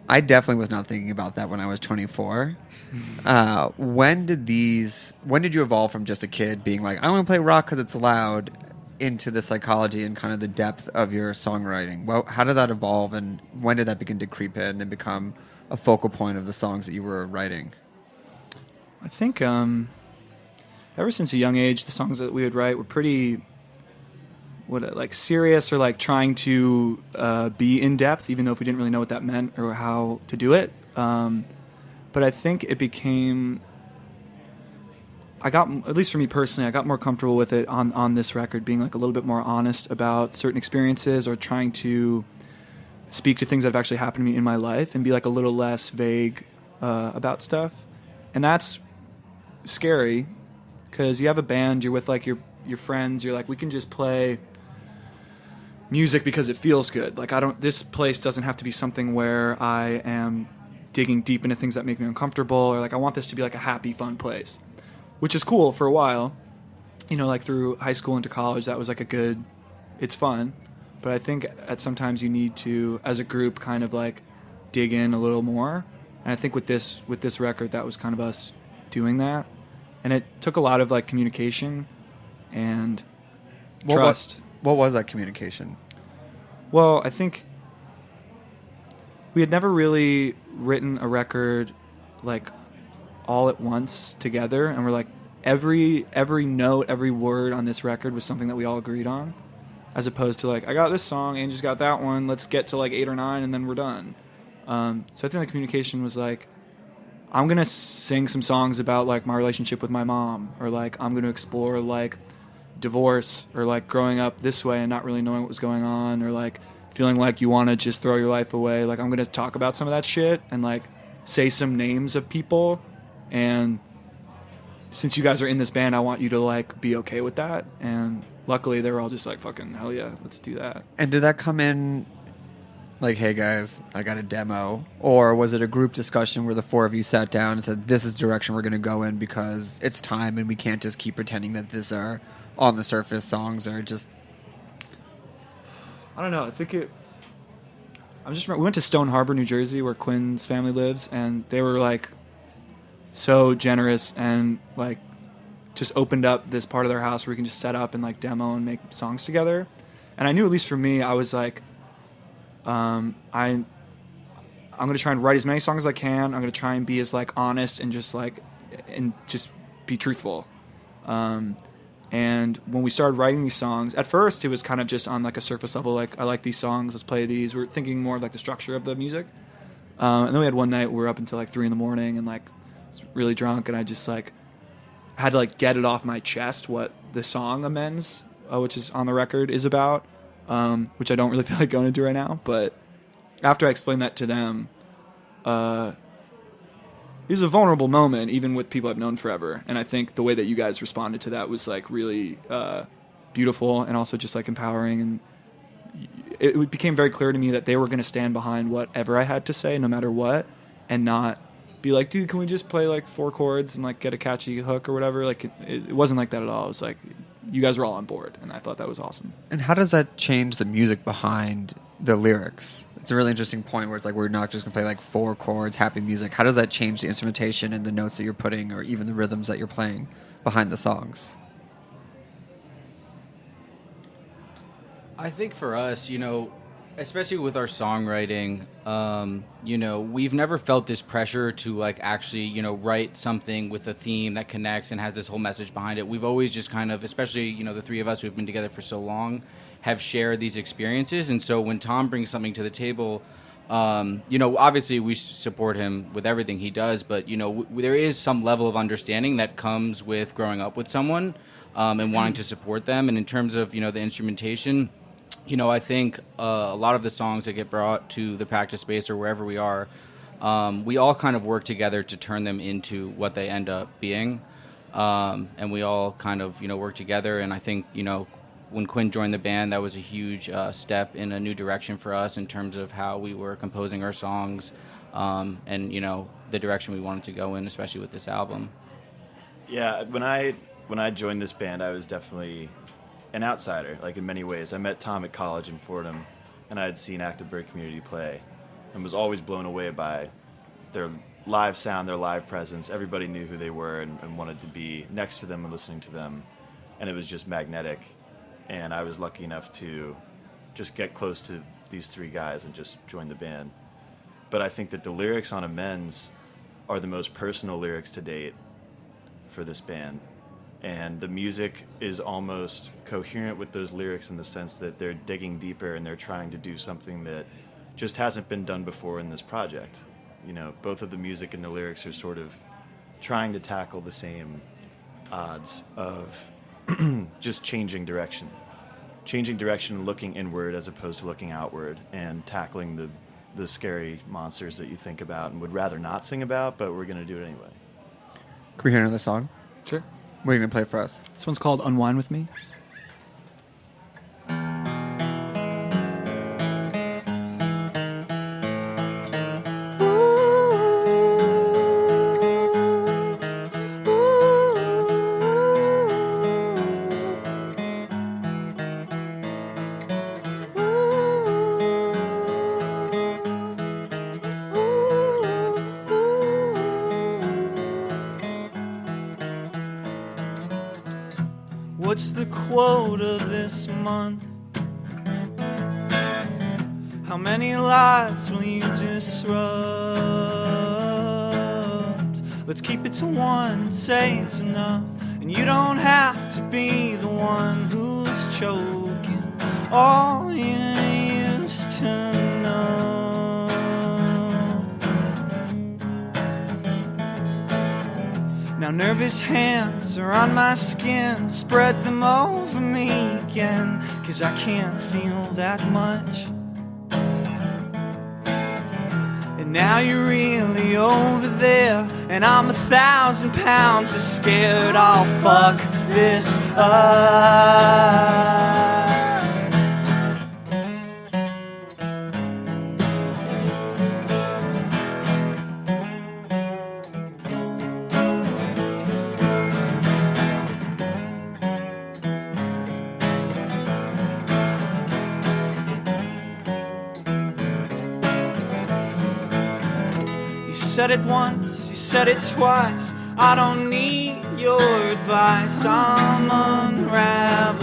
I definitely was not thinking about that when I was 24. When did you evolve from just a kid being like, I want to play rock because it's loud, into the psychology and kind of the depth of your songwriting? Well, how did that evolve, and when did that begin to creep in and become a focal point of the songs that you were writing? I think ever since a young age, the songs that we would write were pretty, serious, or like trying to be in depth, even though if we didn't really know what that meant or how to do it. But I think it became, at least for me personally, I got more comfortable with it on this record, being like a little bit more honest about certain experiences, or trying to speak to things that have actually happened to me in my life and be like a little less vague about stuff. And that's scary, because you have a band, you're with like your friends, you're like, we can just play music because it feels good. Like, this place doesn't have to be something where I am digging deep into things that make me uncomfortable, or like I want this to be like a happy, fun place, which is cool for a while. You know, like through high school into college, that was like it's fun. But I think at sometimes you need to, as a group, kind of like dig in a little more. And I think with this record, that was kind of us doing that. And it took a lot of like communication and trust. What was that communication? Well, I think we had never really written a record like all at once together, and we're like every note, every word on this record was something that we all agreed on, as opposed to like, I got this song, Angie's got that one, let's get to like 8 or 9 and then we're done. So I think the communication was like, I'm going to sing some songs about like my relationship with my mom, or like I'm going to explore like divorce, or like growing up this way and not really knowing what was going on, or like feeling like you want to just throw your life away. Like, I'm going to talk about some of that shit and like say some names of people. And since you guys are in this band, I want you to like be okay with that. And luckily they were all just like, fucking hell yeah, let's do that. And did that come in like, hey guys, I got a demo? Or was it a group discussion where the four of you sat down and said, this is the direction we're going to go in because it's time and we can't just keep pretending that these are on the surface songs, or just... I don't know. I think we went to Stone Harbor, New Jersey, where Quinn's family lives, and they were like so generous and like just opened up this part of their house where we can just set up and like demo and make songs together. And I knew, at least for me, I was like, I'm going to try and write as many songs as I can. I'm going to try and be as like honest and just be truthful. And when we started writing these songs, at first it was kind of just on like a surface level, like, I like these songs, let's play these. We were thinking more of like the structure of the music. And then we had one night we were up until like 3 a.m. and like really drunk, and I just like had to like get it off my chest what the song Amends, which is on the record, is about, which I don't really feel like going into right now. But after I explained that to them, it was a vulnerable moment, even with people I've known forever. And I think the way that you guys responded to that was like really beautiful, and also just like empowering. And it became very clear to me that they were going to stand behind whatever I had to say, no matter what, and not be like, dude, can we just play like 4 chords and like get a catchy hook or whatever? Like it wasn't like that at all. It was like, you guys were all on board, and I thought that was awesome. And how does that change the music behind the lyrics? It's a really interesting point where it's like we're not just going to play like 4 chords, happy music. How does that change the instrumentation and the notes that you're putting or even the rhythms that you're playing behind the songs? I think for us, especially with our songwriting, we've never felt this pressure to like actually, write something with a theme that connects and has this whole message behind it. We've always just kind of, especially, the 3 of us who've been together for so long, have shared these experiences. And so when Tom brings something to the table, obviously we support him with everything he does, but, there is some level of understanding that comes with growing up with someone and wanting to support them. And in terms of, the instrumentation, I think a lot of the songs that get brought to the practice space or wherever we are, we all kind of work together to turn them into what they end up being. And we all kind of, work together. And I think, when Quinn joined the band, that was a huge step in a new direction for us in terms of how we were composing our songs and, the direction we wanted to go in, especially with this album. Yeah, when I joined this band, I was definitely an outsider, like in many ways. I met Tom at college in Fordham, and I had seen Active Bird Community play and was always blown away by their live sound, their live presence. Everybody knew who they were and wanted to be next to them and listening to them, and it was just magnetic. And I was lucky enough to just get close to these 3 guys and just join the band. But I think that the lyrics on Amends are the most personal lyrics to date for this band. And the music is almost coherent with those lyrics in the sense that they're digging deeper and they're trying to do something that just hasn't been done before in this project. Both of the music and the lyrics are sort of trying to tackle the same odds of just changing direction, looking inward as opposed to looking outward, and tackling the scary monsters that you think about and would rather not sing about, but we're going to do it anyway. Can we hear another song? Sure. What are you going to play for us? This one's called Unwind With Me. What's the quota this month? How many lives will you disrupt? Let's keep it to 1 and say it's enough. And you don't have to be the one who's choking all you used to know. Now nervous hands are on my skin, spread them over me again, 'cause I can't feel that much. And now you're really over there, and I'm 1,000 pounds of scared I'll fuck this up. You said it once, you said it twice, I don't need your advice. I'm unraveling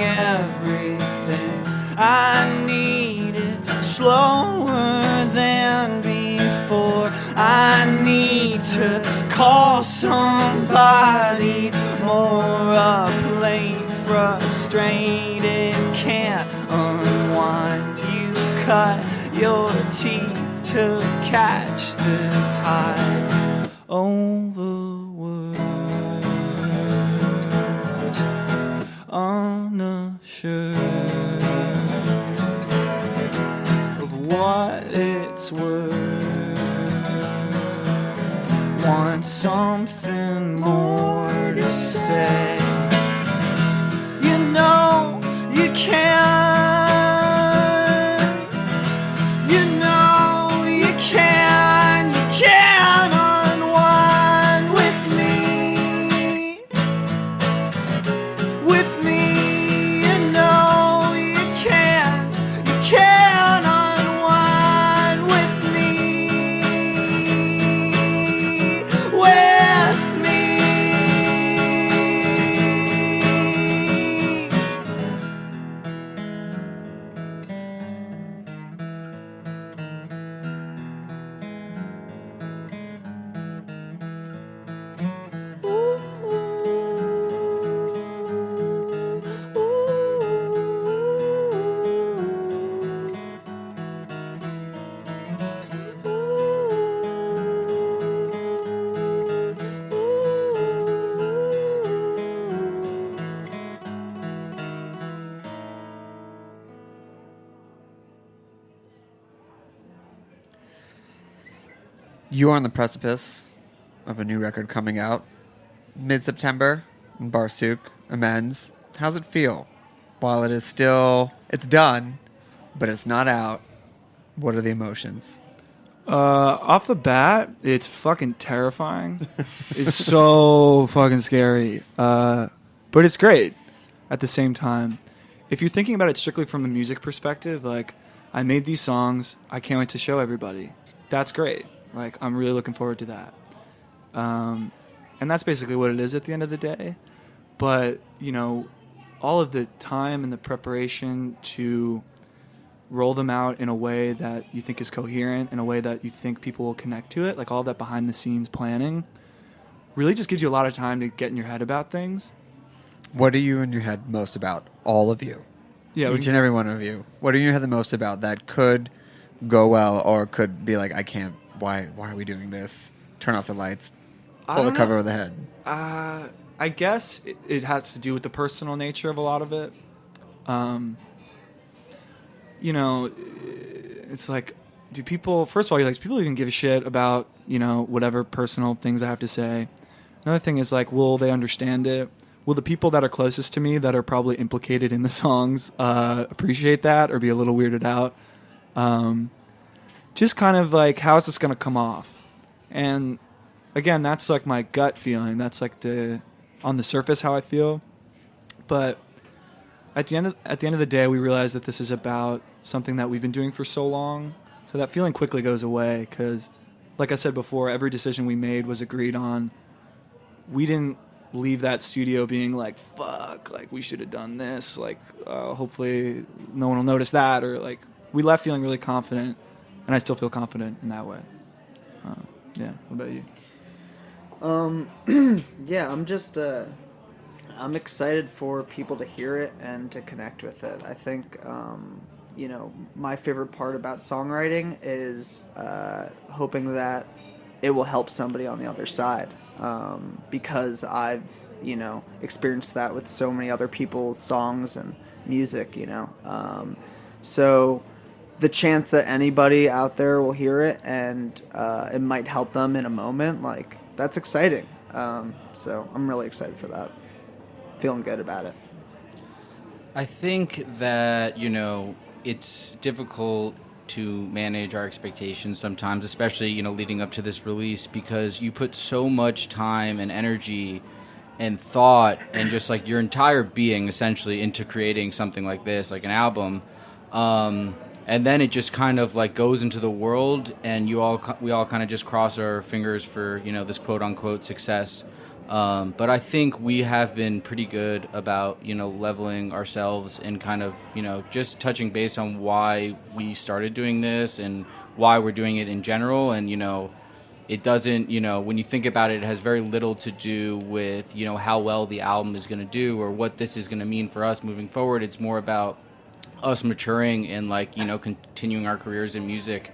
everything. I need it slower than before. I need to call somebody more up late, frustrated, can't unwind. You cut your teeth to catch the tide over words, unsure of what it's worth. Want something more to say. You know you can't. You know you can't unwind You are on the precipice of a new record coming out mid-September in Barsuk, Amends. How's it feel? While it's done, but it's not out, what are the emotions? Off the bat, it's fucking terrifying. It's so fucking scary. But it's great at the same time. If you're thinking about it strictly from the music perspective, like, I made these songs, I can't wait to show everybody. That's great. Like, I'm really looking forward to that. And that's basically what it is at the end of the day. But, all of the time and the preparation to roll them out in a way that you think is coherent, in a way that you think people will connect to it, like all that behind the scenes planning, really just gives you a lot of time to get in your head about things. What are you in your head most about? All of you. Yeah, each and every one of you. What are you in your head the most about that could go well or could be like, I can't, why are we doing this? Turn off the lights, pull the cover over the head. I guess it has to do with the personal nature of a lot of it. It's like, do people even give a shit about, whatever personal things I have to say? Another thing is, like, will they understand it? Will the people that are closest to me that are probably implicated in the songs appreciate that or be a little weirded out? Just kind of like, how is this going to come off? And again, that's like my gut feeling. That's like on the surface how I feel. But at the end of the day, we realize that this is about something that we've been doing for so long. So that feeling quickly goes away because, like I said before, every decision we made was agreed on. We didn't leave that studio being like, fuck, like, we should have done this. Like, hopefully no one will notice that. Or, like, we left feeling really confident, and I still feel confident in that way. Yeah, what about you? Yeah, I'm just... I'm excited for people to hear it and to connect with it. I think, my favorite part about songwriting is hoping that it will help somebody on the other side. Because I've, experienced that with so many other people's songs and music, So the chance that anybody out there will hear it and it might help them in a moment, like, that's exciting. So I'm really excited for that. Feeling good about it. I think that, it's difficult to manage our expectations sometimes, especially, leading up to this release, because you put so much time and energy and thought and just like your entire being essentially into creating something like this, like an album. And then it just kind of like goes into the world and we all kind of just cross our fingers for, this quote unquote success. But I think we have been pretty good about, leveling ourselves and kind of, just touching base on why we started doing this and why we're doing it in general. And, it doesn't, when you think about it, it has very little to do with, how well the album is going to do or what this is going to mean for us moving forward. It's more about us maturing and like, continuing our careers in music.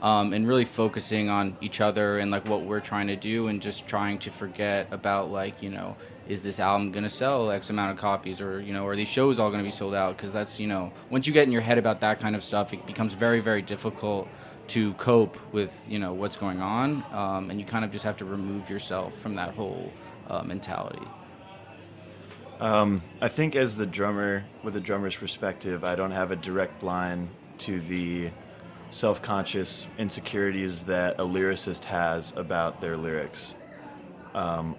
And really focusing on each other and like what we're trying to do and just trying to forget about like, is this album going to sell X amount of copies or, are these shows all going to be sold out? Because that's, once you get in your head about that kind of stuff, it becomes very, very difficult to cope with, what's going on. And you kind of just have to remove yourself from that whole mentality. I think as the drummer, with the drummer's perspective, I don't have a direct line to the self-conscious insecurities that a lyricist has about their lyrics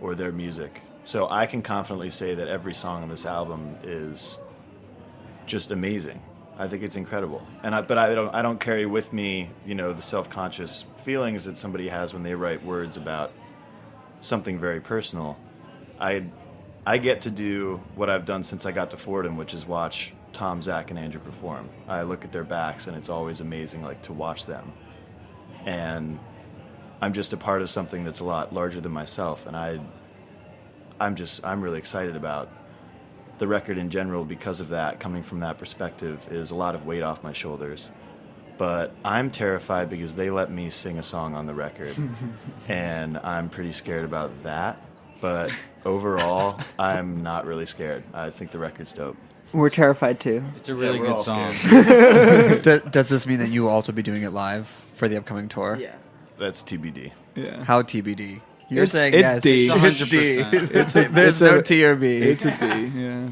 or their music. So I can confidently say that every song on this album is just amazing. I think it's incredible. But I don't carry with me, the self-conscious feelings that somebody has when they write words about something very personal. I get to do what I've done since I got to Fordham, which is watch Tom, Zach, and Andrew perform. I look at their backs, and it's always amazing, like, to watch them. And I'm just a part of something that's a lot larger than myself, and I'm really excited about the record in general because of that. Coming from that perspective is a lot of weight off my shoulders. But I'm terrified because they let me sing a song on the record, and I'm pretty scared about that. But overall, I'm not really scared. I think the record's dope. We're terrified too. It's a really good song. Does this mean that you will also be doing it live for the upcoming tour? Yeah. That's TBD. Yeah. How TBD? You're It's- saying it's yes. D. It's D. 100%. There's no T or B. It's a D. Yeah.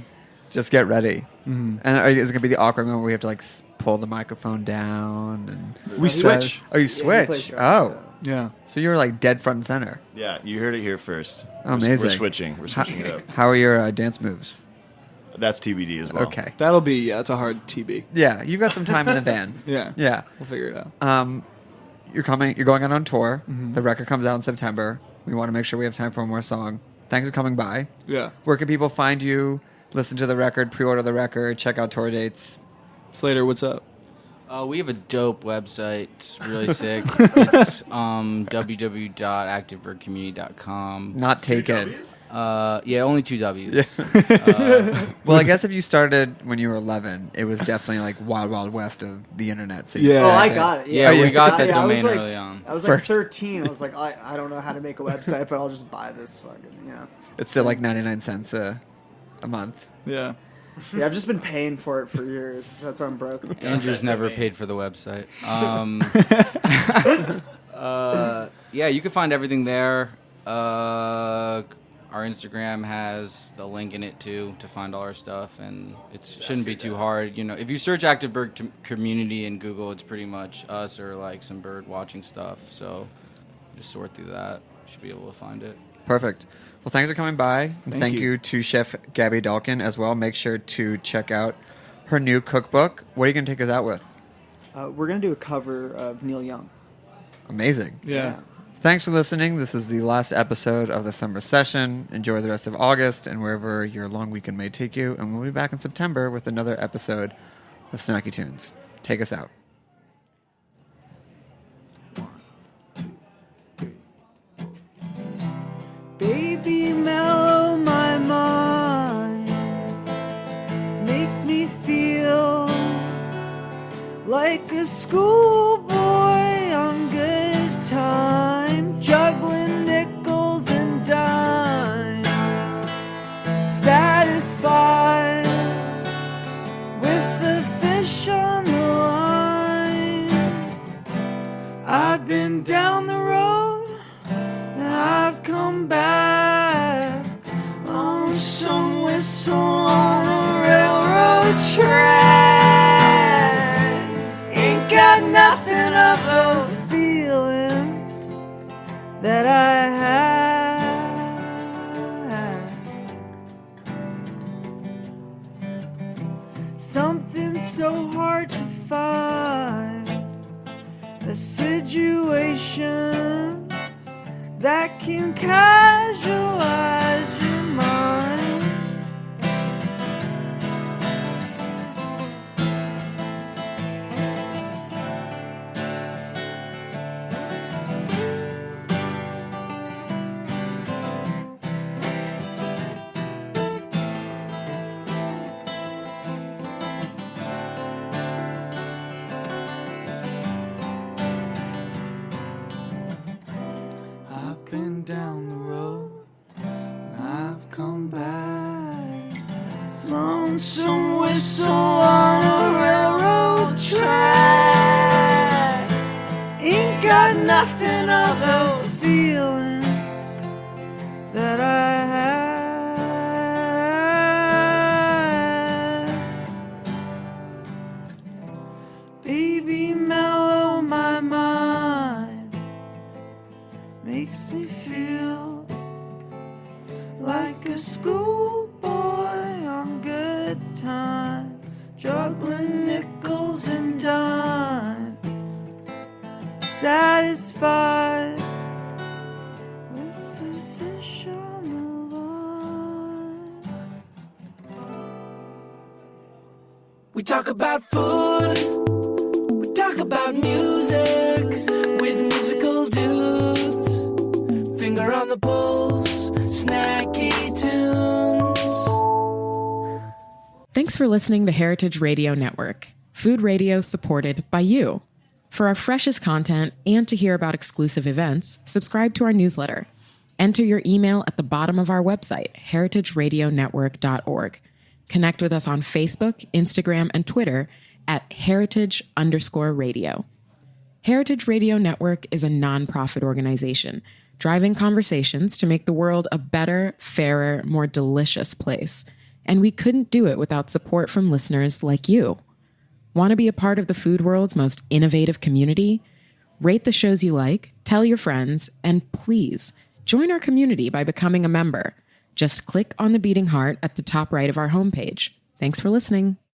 Just get ready. Mhm. And is it gonna be the awkward moment where we have to like pull the microphone down and We switch. Oh, you Yeah, he plays switch. drums, Oh, Yeah. so you were like dead front and center. Yeah, you heard it here first. Amazing. We're switching. We're switching it up. How are your dance moves? That's TBD as well. Okay. That'll be that's a hard TB. Yeah, you've got some time in the van. Yeah. Yeah. We'll figure it out. You're going out on tour. Mhm. The record comes out in September. We want to make sure we have time for one more song. Thanks for coming by. Yeah. Where can people find you? Listen to the record, pre-order the record, check out tour dates. Slater, what's up? We have a dope website. It's really sick. It's www.activebirdcommunity.com. Not taken. Yeah, only 2 W's. Yeah. Well, I guess if you started when you were 11, it was definitely like wild, wild west of the internet. So Oh, I got it. Yeah, we got that I was domain like, early on. I was like 13. I was like, I don't know how to make a website, but I'll just buy this fucking, It's still like 99 cents a month. Yeah. Yeah, I've just been paying for it for years. That's why I'm broke. Andrew's never paid for the website. Yeah, you can find everything there. Our Instagram has the link in it too to find all our stuff, and it shouldn't be too hard. If you search Active Bird Community in Google, it's pretty much us or like some bird watching stuff. So just sort through that. You should be able to find it. Perfect. Well, thanks for coming by. And Thank thank you. you to Chef Gabby Dalkin as well. Make sure to check out her new cookbook. What are you going to take us out with? We're going to do a cover of Neil Young. Amazing. Yeah. Thanks for listening. This is the last episode of the summer session. Enjoy the rest of August and wherever your long weekend may take you. And we'll be back in September with another episode of Snacky Tunes. Take us out. Baby, mellow my mind. Make me feel like a schoolboy on good time, juggling nickels and dimes, satisfied with the fish on the line. I've been down the road and I've come back on some whistle on a railroad track. Ain't got nothing of those feelings that I had. Something so hard to find, a situation that can casualize your mind. I've been down the road and I've come back. Lonesome whistle on a railroad track. Ain't got nothing of those feelings that I had. Baby, mellow my mind. Makes me feel like a schoolboy on good times, juggling nickels and dimes, satisfied with the fish on the line. We talk about food, we talk about music with musical dudes. Finger on the pulse, snacky tunes. Thanks for listening to Heritage Radio Network, food radio supported by you. For our freshest content and to hear about exclusive events, subscribe to our newsletter. Enter your email at the bottom of our website, heritageradionetwork.org. Connect with us on Facebook, Instagram, and Twitter at heritage_radio. Heritage Radio Network is a nonprofit organization driving conversations to make the world a better, fairer, more delicious place. And we couldn't do it without support from listeners like you. Want to be a part of the food world's most innovative community? Rate the shows you like, tell your friends, and please join our community by becoming a member. Just click on the beating heart at the top right of our homepage. Thanks for listening.